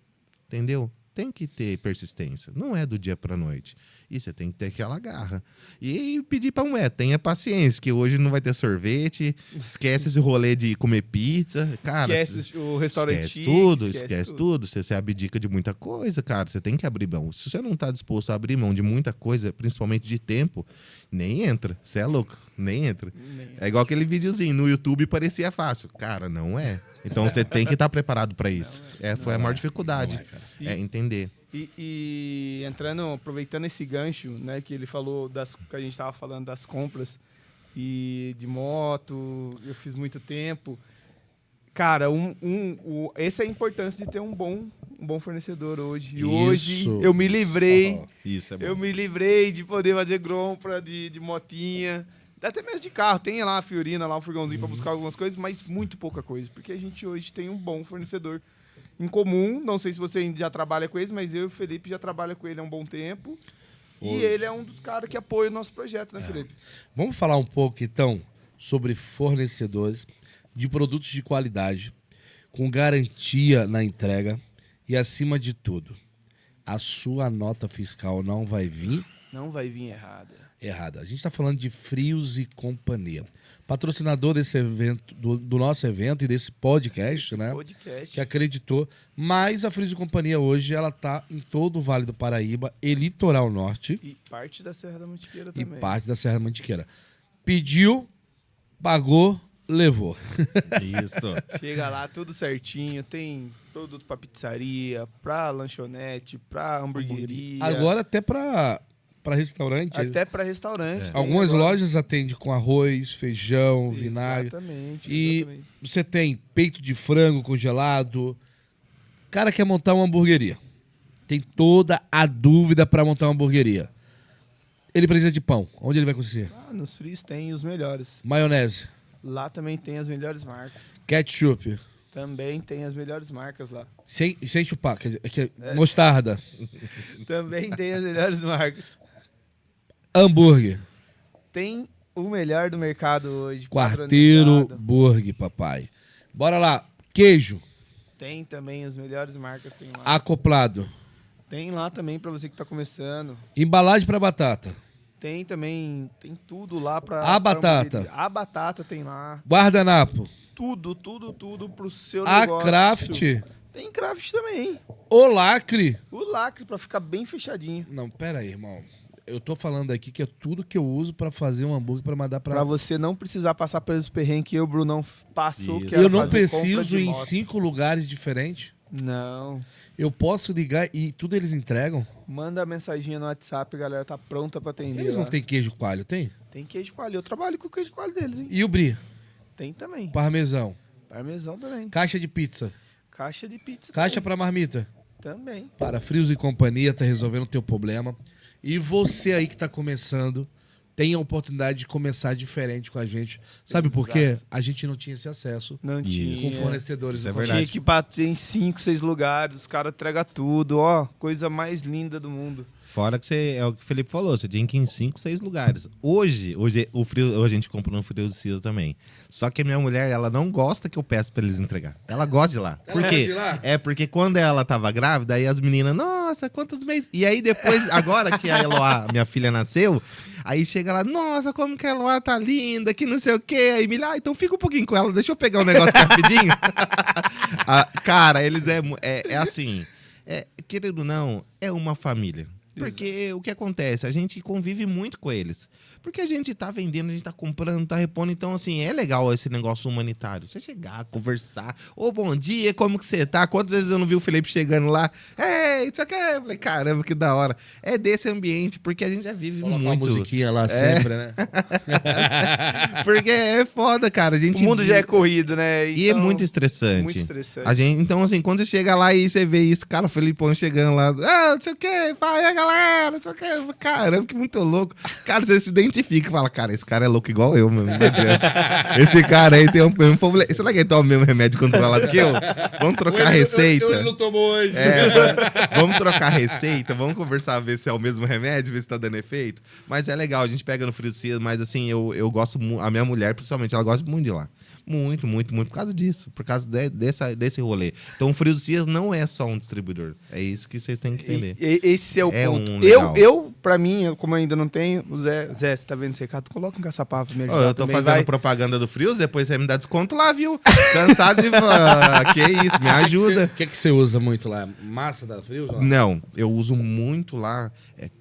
entendeu? Tem que ter persistência, não é do dia pra noite. E você tem que ter aquela garra. E pedir pra mulher, tenha paciência, que hoje não vai ter sorvete, esquece esse rolê de comer pizza. Cara, esquece o restaurante. Esquece tudo. Você abdica de muita coisa, cara. Você tem que abrir mão. Se você não tá disposto a abrir mão de muita coisa, principalmente de tempo, nem entra. Você é louco, nem entra. É igual aquele videozinho no YouTube, parecia fácil. Cara, não é. Então você tem que estar preparado pra isso. Foi a maior dificuldade. É entender. E entrando, aproveitando esse gancho, né, que ele falou que a gente estava falando das compras e de moto, eu fiz muito tempo. Cara, essa é a importância de ter um bom fornecedor hoje. E hoje eu me livrei. Isso é bom. Eu me livrei de poder fazer compra de motinha. Até mesmo de carro. Tem lá a Fiorina, lá um furgãozinho para buscar algumas coisas, mas muito pouca coisa. Porque a gente hoje tem um bom fornecedor em comum. Não sei se você já trabalha com eles, mas eu e o Felipe já trabalha com ele há um bom tempo. E ele é um dos caras que apoia o nosso projeto, né, Felipe? Vamos falar um pouco, então, sobre fornecedores de produtos de qualidade, com garantia na entrega e, acima de tudo, a sua nota fiscal não vai vir... Não vai vir errada. A gente está falando de Frios e Companhia. Patrocinador desse evento, do nosso evento e desse podcast, né? Que acreditou. Mas a Frios e Companhia hoje, ela tá em todo o Vale do Paraíba e Litoral Norte. E parte da Serra da Mantiqueira também. Pediu, pagou, levou. Isso. Chega lá, tudo certinho. Tem produto para pizzaria, para lanchonete, para hamburgueria. Agora até para restaurante. Até para restaurante. Algumas lojas atendem com arroz, feijão, vinagre. Exatamente. E você tem peito de frango congelado. O cara quer montar uma hamburgueria. Tem toda a dúvida para montar uma hamburgueria. Ele precisa de pão. Onde ele vai conseguir? Nos Frios tem os melhores. Maionese. Lá também tem as melhores marcas. Ketchup. Também tem as melhores marcas lá. Sem chupar. Mostarda. Também tem as melhores marcas. Hambúrguer. Tem o melhor do mercado hoje. Quarteiro Burger, papai. Bora lá. Queijo. Tem também as melhores marcas. Tem lá. Acoplado. Tem lá também pra você que tá começando. Embalagem pra batata. Tem também. Tem tudo lá pra... A batata. A batata tem lá. Guardanapo. Tudo pro seu A negócio. Craft. Tem Craft também. O lacre. O lacre pra ficar bem fechadinho. Não, pera aí, irmão. Eu tô falando aqui que é tudo que eu uso pra fazer um hambúrguer pra mandar pra... Pra você não precisar passar pelos perrengues que eu e o Brunão passou. Isso. Que era Eu não fazer compra preciso de ir em moto. 5 lugares diferentes. Não. Eu posso ligar e tudo eles entregam? Manda a mensaginha no WhatsApp, a galera tá pronta pra atender. Eles não lá. têm queijo coalho, tem? Tem queijo coalho. Eu trabalho com o queijo coalho deles, hein? E o brie? Tem também. Parmesão? Parmesão também. Caixa de pizza? Caixa de pizza Caixa pra marmita? também. Para Frios e Companhia, tá resolvendo o teu problema. E você aí que tá começando, tem a oportunidade de começar diferente com a gente. Sabe por quê? Exato. A gente não tinha esse acesso Não Isso. tinha. com fornecedores. Isso é no verdade. Tinha que bater em 5, 6 lugares. Os caras entregam tudo. Ó, coisa mais linda do mundo. Fora que você, é o que o Felipe falou, você tinha que ir em 5, 6 lugares. Hoje o frio, hoje a gente comprou no Frio do Cisa também. Só que a minha mulher, ela não gosta que eu peço pra eles entregar. Ela gosta de ir lá. Ela Por gosta quê? de ir lá? É porque quando ela tava grávida, aí as meninas, nossa, quantos meses? E aí depois, agora que a Eloá, minha filha, nasceu, aí chega lá, nossa, como que a Eloá tá linda, que não sei o quê. Aí me então fica um pouquinho com ela, deixa eu pegar um negócio aqui rapidinho. Cara, eles é assim, querendo ou não, é uma família. Porque o que acontece? A gente convive muito com eles. Porque a gente tá vendendo, a gente tá comprando, tá repondo. Então, assim, é legal esse negócio humanitário. Você chegar, conversar. Ô, bom dia, como que você tá? Quantas vezes eu não vi o Felipe chegando lá? Ei, isso aqui é... Eu falei, caramba, que da hora. É desse ambiente, porque a gente já vive Coloca uma muito. musiquinha lá sempre, né? Porque é foda, cara. A gente O mundo vive... já é corrido, né? E é Então, muito estressante. muito estressante. A gente, então, assim, quando você chega lá e você vê isso, cara, o Felipão chegando lá, não sei o que, fala aí, galera, não sei o que, caramba, que muito louco. Cara, você se identifica e fala, cara, esse cara é louco igual eu, mano, não adianta. Esse cara aí tem um problema. Será que ele toma o mesmo remédio controlado que eu? Vamos trocar receita. Ele não tomou hoje. Vamos trocar receita, vamos conversar, ver se é o mesmo remédio, ver se tá dando efeito. Mas é legal, a gente pega no Frio Cia, mas assim, eu gosto muito, a minha mulher, principalmente, ela gosta muito de ir lá. Muito, muito, muito, por causa disso, por causa desse rolê. Então, o Frio do Cias não é só um distribuidor. É isso que vocês têm que entender. Esse é o É ponto. um legal. Pra mim, como eu ainda não tenho, o Zé, você tá vendo esse recado? Coloca um caçapapo pra me ajudar Ô, eu tô também, fazendo vai. propaganda do Frios, depois você me dá desconto lá, viu? Cansado de falar. Que isso, me ajuda. O que você usa muito lá? Massa da Frios? Lá? Não, eu uso muito lá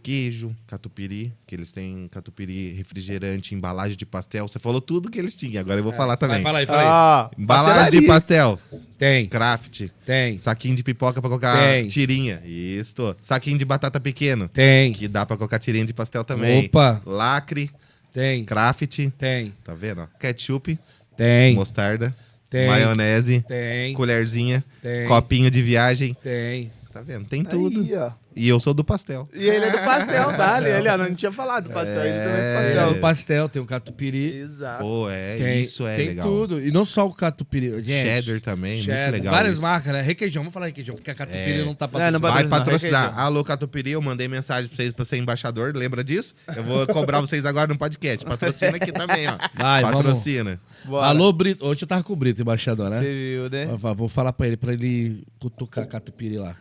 queijo, catupiry, que eles têm catupiry, refrigerante, embalagem de pastel. Você falou tudo que eles tinham, agora eu vou falar também. Fala aí, fala aí. Ah, Embalagem de pastelaria. pastel, Tem, craft, tem, saquinho de pipoca pra colocar Tem. tirinha. Isso. Saquinho de batata pequeno, tem, que dá pra colocar tirinha de pastel também. Opa. Lacre, tem, craft, tem, tá vendo? Ó? Ketchup, tem, mostarda, tem, maionese, tem, colherzinha, tem, copinho de viagem. tem. Tá vendo? Tem tudo. Aí, ó. E eu sou do pastel. E ele é do pastel, dale. Ele, ó, não tinha falado do pastel, ele também é do Tem pastel. o pastel, tem o catupiry. Exato. Pô, Tem, isso é tem legal. tudo. E não só o catupiry. Gente, Cheddar também, cheddar, muito legal. várias isso. marcas, né? Requeijão, vamos falar requeijão, porque a catupiry não tá não patrocinando. Vai patrocinar, patrocinar. requeijão. Alô, Catupiry, eu mandei mensagem pra vocês pra ser embaixador, lembra disso? Eu vou cobrar vocês agora no podcast. Patrocina aqui também, ó. Vai, vamos. Patrocina. Bora. Alô, Brito. Hoje eu tava com o Brito, embaixador, né? Você viu, né? Vou falar pra ele cutucar a catupiry lá.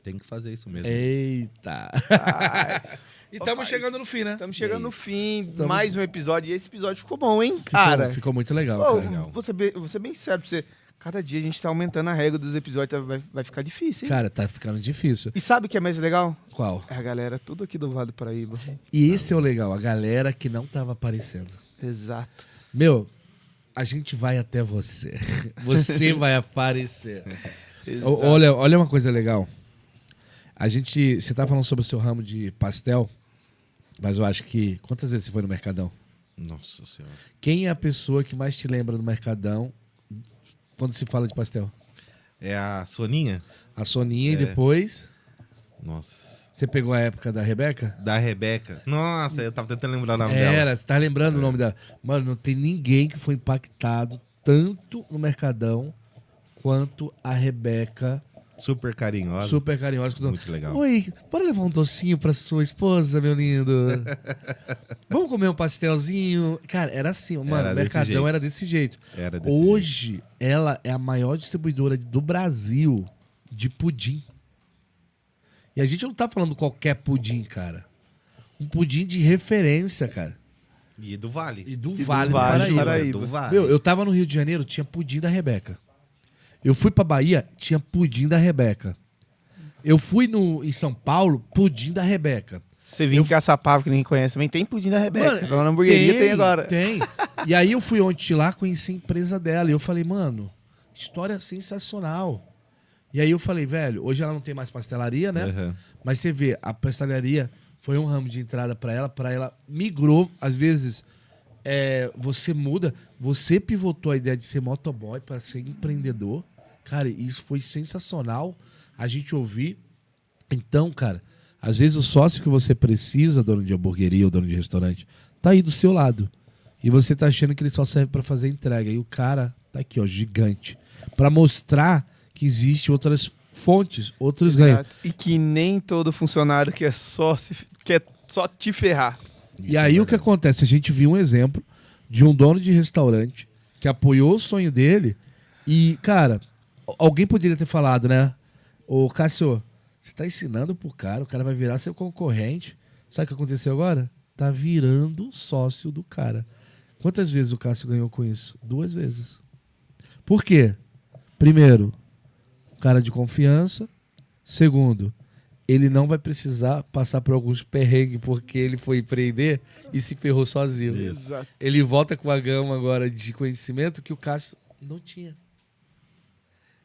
Tem que fazer isso mesmo. Eita. E estamos Rapaz, chegando no fim, né? Estamos chegando no fim, Tamo- mais um episódio. E esse episódio ficou bom, hein, cara? Ficou muito legal, Ô, cara. vou ser bem sério pra você. Cada dia a gente tá aumentando a régua dos episódios, vai ficar difícil, hein? Cara, tá ficando difícil. E sabe o que é mais legal? Qual? É a galera tudo aqui do Vale do Paraíba. E esse é o legal, a galera que não tava aparecendo. Exato. Meu, a gente vai até você. Você vai aparecer. Exato. Olha uma coisa legal. Você tá falando sobre o seu ramo de pastel, mas eu acho que... Quantas vezes você foi no Mercadão? Nossa Senhora. Quem é a pessoa que mais te lembra do Mercadão quando se fala de pastel? É a Soninha? A Soninha e depois... Nossa. Você pegou a época da Rebeca? Da Rebeca. Nossa, eu tava tentando lembrar o nome dela. Era, você tá lembrando o nome dela. Mano, não tem ninguém que foi impactado tanto no Mercadão quanto a Rebeca, Super carinhosa. super carinhosa. Muito legal. Oi, bora levar um docinho pra sua esposa, meu lindo? Vamos comer um pastelzinho? Cara, era assim, mano, Era o desse Mercadão jeito. era desse jeito. Era desse jeito. Hoje, ela é a maior distribuidora do Brasil de pudim. E a gente não tá falando qualquer pudim, cara. Um pudim de referência, cara. E do Vale. E do do Vale do Vale do Paraíba. Paraíba. Do Vale. Meu, eu tava no Rio de Janeiro, tinha pudim da Rebeca. Eu fui pra Bahia, tinha pudim da Rebeca. Eu fui em São Paulo, pudim da Rebeca. Você viu que essa pava que ninguém conhece também tem pudim da Rebeca. Mano, Lá na hamburgueria tem agora. Tem. E aí eu fui ontem lá, conheci a empresa dela. E eu falei, mano, história sensacional. E aí eu falei, velho, hoje ela não tem mais pastelaria, né? Aham. Mas você vê, a pastelaria foi um ramo de entrada pra ela migrou, às vezes você muda, você pivotou a ideia de ser motoboy pra ser empreendedor. Cara, isso foi sensacional a gente ouvir. Então, cara, às vezes o sócio que você precisa, dono de hamburgueria ou dono de restaurante, tá aí do seu lado. E você tá achando que ele só serve pra fazer entrega. E o cara tá aqui, ó, gigante. Pra mostrar que existem outras fontes, outros ganhos. Exato. E que nem todo funcionário quer só te ferrar. E aí o que acontece? A gente viu um exemplo de um dono de restaurante que apoiou o sonho dele e, cara, alguém poderia ter falado, né? Ô, Cássio, você tá ensinando pro cara, o cara vai virar seu concorrente. Sabe o que aconteceu agora? Tá virando sócio do cara. Quantas vezes o Cássio ganhou com isso? 2 vezes. Por quê? Primeiro, cara de confiança. Segundo, ele não vai precisar passar por alguns perrengues porque ele foi empreender e se ferrou sozinho. Exato. Ele volta com a gama agora de conhecimento que o Cássio não tinha.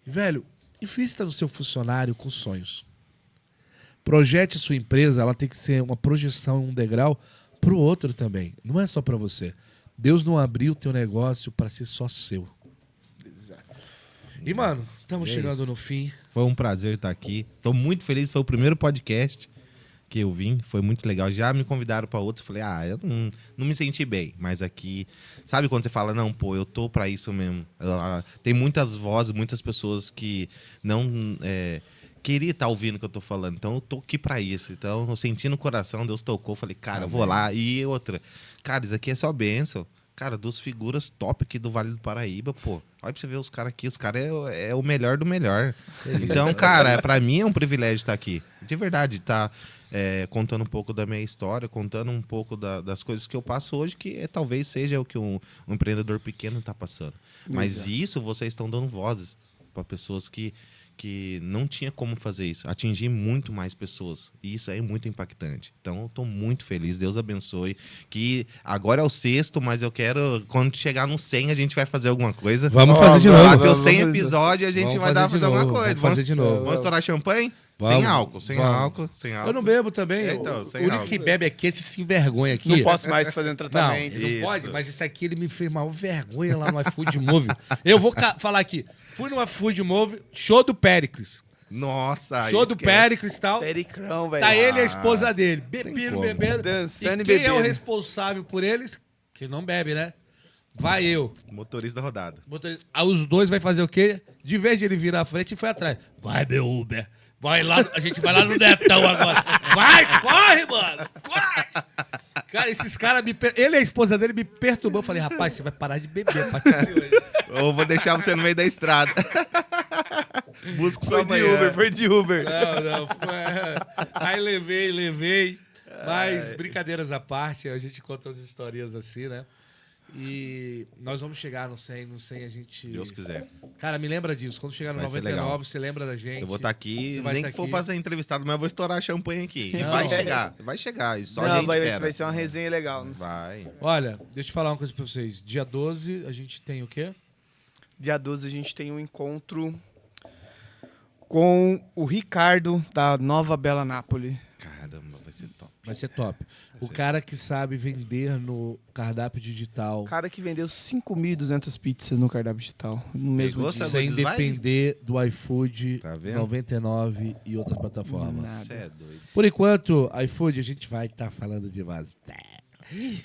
Velho, invista no seu funcionário com sonhos. Projete sua empresa, ela tem que ser uma projeção, um degrau pro outro também. Não é só para você. Deus não abriu o teu negócio para ser só seu. Exato. E, mano, estamos É chegando isso. no fim. Foi um prazer estar aqui. Tô muito feliz. Foi o primeiro podcast que eu vim. Foi muito legal. Já me convidaram para outros. Falei, eu não me senti bem. Mas aqui... Sabe quando você fala, não, pô, eu tô para isso mesmo. Tem muitas vozes, muitas pessoas que não... queria estar ouvindo o que eu tô falando. Então, eu tô aqui pra isso. Então, eu senti no coração, Deus tocou. Falei, cara, eu vou lá. E outra, cara, isso aqui é só bênção. Cara, 2 figuras top aqui do Vale do Paraíba, pô. Olha pra você ver os caras aqui. Os caras é o melhor do melhor. Então, cara, pra mim é um privilégio estar aqui. De verdade, tá contando um pouco da minha história, contando um pouco das coisas que eu passo hoje, que talvez seja o que um empreendedor pequeno tá passando. Mas isso, vocês estão dando vozes pra pessoas que não tinha como fazer isso, atingir muito mais pessoas. E isso aí é muito impactante. Então, eu tô muito feliz. Deus abençoe. Que agora é o 6º, mas eu quero, quando chegar no 100, a gente vai fazer alguma coisa. Vamos fazer de Bateu novo. vamos 100 fazer. episódios, a gente Vamos vai dar fazer fazer de alguma novo, coisa. vamos fazer de novo. Vamos estourar champanhe? Vamos, Sem álcool, sem vamos. álcool, sem álcool. Eu não bebo também. Então, o sem único álcool. que bebe aqui é esse se envergonha aqui. Não posso mais fazer um Não, tratamento. ele não Isso. pode, mas isso aqui ele me fez maior vergonha lá no iFood Move. Eu vou falar aqui. Fui no iFood Move, show do Péricles. Nossa, Show do esquece. Péricles e tal. Pericrão, velho. Tá ele e a esposa dele, bebendo, como. bebendo. Dançando e e quem é o bebendo. responsável por eles? Que não bebe, né? Vai eu. Motorista da rodada. Aí os dois vai fazer o quê? De vez de ele vir na frente, e foi atrás. Vai, meu Uber. Vai lá, a gente vai lá no Netão agora. Vai, corre, mano. Corre. Cara, esses caras ele e a esposa dele me perturbou. Eu falei, rapaz, você vai parar de beber a partir de hoje. Ou vou deixar você no meio da estrada. Busco só Foi de amanhã. Uber, foi de Uber. Não. Aí levei. Mas, brincadeiras à parte, a gente conta umas historinhas assim, né? E nós vamos chegar no 100 a gente... Deus quiser. Cara, me lembra disso. Quando chegar no Vai ser 99, legal. você lembra da gente. Eu vou estar aqui, Você vai nem tá que for aqui. pra ser entrevistado, mas eu vou estourar champanhe aqui. E Não. vai chegar. E só Não, gente fera. vai ser uma resenha legal. Vai. Olha, deixa eu falar uma coisa pra vocês. Dia 12, a gente tem o quê? Dia 12 a gente tem um encontro com o Ricardo da Nova Bela Nápoles. Caramba, vai ser top. Vai ser top. O cara que sabe vender no cardápio digital O cara que vendeu 5.200 pizzas no cardápio digital no mesmo Pegou, dia. sabe? sem Goods vai? depender do iFood, Tá vendo? 99 e outras plataformas. Nada. Você é doido. Por enquanto, iFood, a gente vai estar falando de você.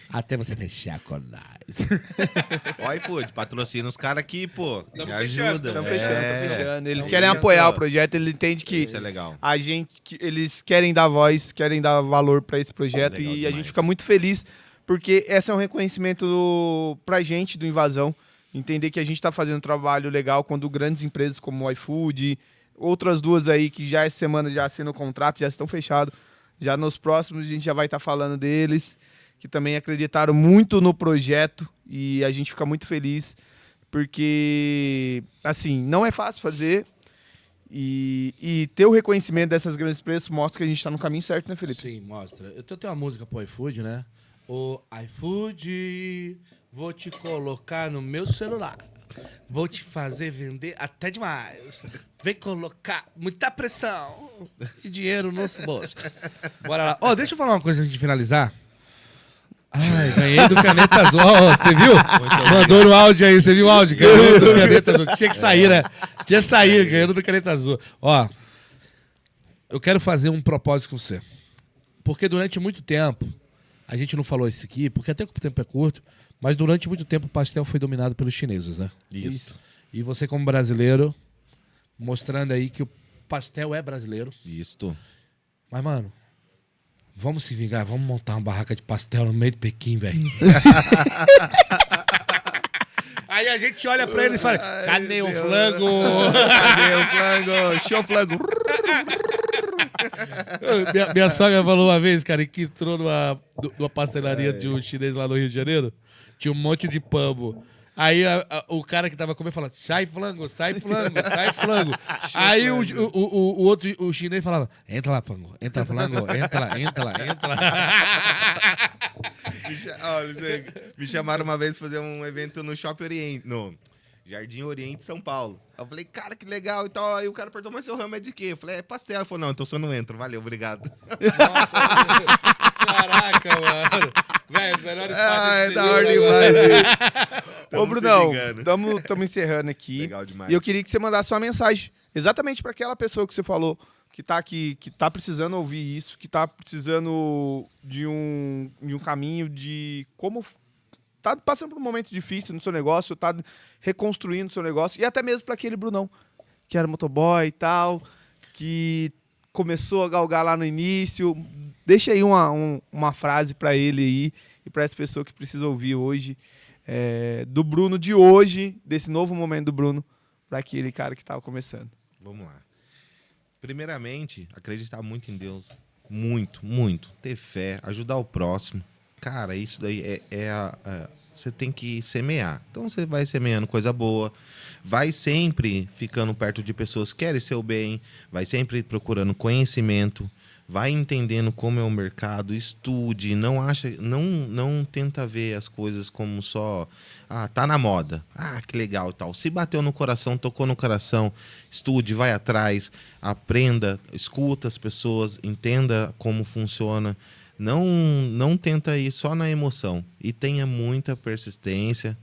Até você fechar com nós. Ó, iFood, patrocina os caras aqui, pô. Tamo Me fechando, ajuda. Estão É. fechando. Eles Então, querem isso, apoiar ó. o projeto, ele entende que Isso é legal. a gente, que eles querem dar voz, querem dar valor para esse projeto Legal e a demais. gente fica muito feliz porque esse é um reconhecimento pra gente do Invasão, entender que a gente está fazendo um trabalho legal quando grandes empresas como o iFood, outras duas aí que já essa semana já assinam o contrato, já estão fechados, já nos próximos a gente já vai estar falando deles, que também acreditaram muito no projeto e a gente fica muito feliz porque, assim, não é fácil fazer e ter o reconhecimento dessas grandes empresas mostra que a gente está no caminho certo, né, Felipe? Sim, mostra. Eu tenho uma música pro iFood, né? O iFood, vou te colocar no meu celular. Vou te fazer vender até demais. Vem colocar muita pressão e dinheiro no bolso. Bora lá. Ó, deixa eu falar uma coisa antes de finalizar. Ai, ganhei do Caneta Azul. Ó, você viu? Mandou no áudio aí, você viu o áudio? Ganhou do Caneta Azul. Tinha que sair, né? Tinha que sair, ganhando do Caneta Azul. Ó, eu quero fazer um propósito com você. Porque durante muito tempo, a gente não falou isso aqui, porque até que o tempo é curto, mas durante muito tempo o pastel foi dominado pelos chineses, né? Isso. E você como brasileiro, mostrando aí que o pastel é brasileiro. Isso. Mas, mano, vamos se vingar, vamos montar uma barraca de pastel no meio do Pequim, velho. Aí a gente olha pra eles e fala, cadê o flango? Cadê o flango? Show flango. Minha sogra falou uma vez, cara, que entrou numa pastelaria de um chinês lá no Rio de Janeiro, tinha um monte de pambo. Aí o cara que tava comendo falava, sai flango, sai flango, sai flango. Aí o outro, o chinês falava, entra lá, flango, entra lá. Me chamaram uma vez pra fazer um evento no Shopping Oriente, no Jardim Oriente, São Paulo. Eu falei, cara, que legal e tal. Aí o cara perguntou, mas seu ramo é de quê? Eu falei, é pastel. Ele falou, não, então você não entra. Valeu, obrigado. Nossa, caraca, mano. Velho, os melhores É da hora demais isso. Ô, Brunão, estamos encerrando aqui. Legal demais. E eu queria que você mandasse uma mensagem exatamente para aquela pessoa que você falou, que tá aqui, que tá precisando ouvir isso, que tá precisando de um caminho de como tá passando por um momento difícil no seu negócio, tá reconstruindo o seu negócio, e até mesmo para aquele Brunão, que era motoboy e tal, que começou a galgar lá no início. Deixa aí uma frase para ele aí e para essa pessoa que precisa ouvir hoje, do Bruno de hoje, desse novo momento do Bruno, para aquele cara que estava começando. Vamos lá. Primeiramente, acreditar muito em Deus. Muito, muito. Ter fé, ajudar o próximo. Cara, isso daí você tem que semear. Então você vai semeando coisa boa, vai sempre ficando perto de pessoas que querem seu bem, vai sempre procurando conhecimento, vai entendendo como é o mercado, estude, não tenta ver as coisas como só, tá na moda, que legal e tal. Se bateu no coração, tocou no coração, estude, vai atrás, aprenda, escuta as pessoas, entenda como funciona. Não tenta ir só na emoção. E tenha muita persistência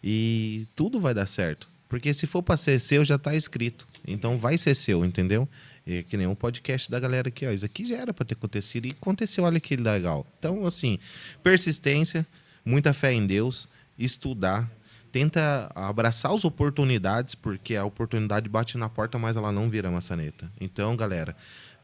e tudo vai dar certo. Porque se for para ser seu, já está escrito. Então vai ser seu, entendeu? É que nem um podcast da galera aqui, ó. Isso aqui já era para ter acontecido e aconteceu, olha que legal. Então, assim, persistência, muita fé em Deus, estudar, tenta abraçar as oportunidades, porque a oportunidade bate na porta, mas ela não vira maçaneta. Então, galera,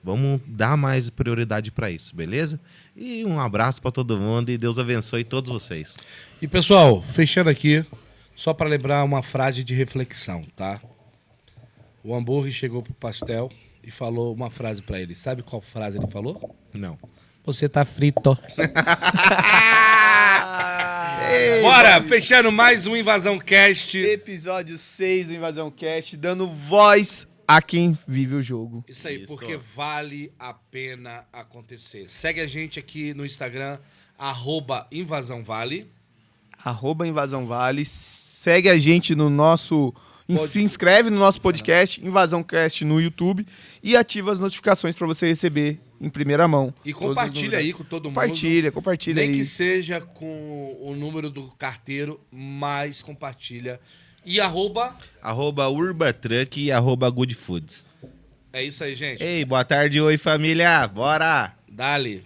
vamos dar mais prioridade para isso, beleza? E um abraço para todo mundo e Deus abençoe todos vocês. E, pessoal, fechando aqui, só para lembrar uma frase de reflexão, tá? O hambúrguer chegou pro pastel e falou uma frase para ele. Sabe qual frase ele falou? Não. Você tá frito. Bora, fechando mais um Invasão Cast. Episódio 6 do Invasão Cast, dando voz a quem vive o jogo. Isso aí, Isso. porque vale a pena acontecer. Segue a gente aqui no Instagram, @InvasãoVale. @InvasãoVale. Segue a gente no nosso... Se inscreve no nosso podcast, Invasão Cast no YouTube, e ativa as notificações para você receber em primeira mão. E compartilha aí com todo mundo. Compartilha Nem aí. que seja com o número do carteiro, mas compartilha. E @Urbatruck e @Goodfoods. É isso aí, gente. Ei, boa tarde, oi família, bora! Dale.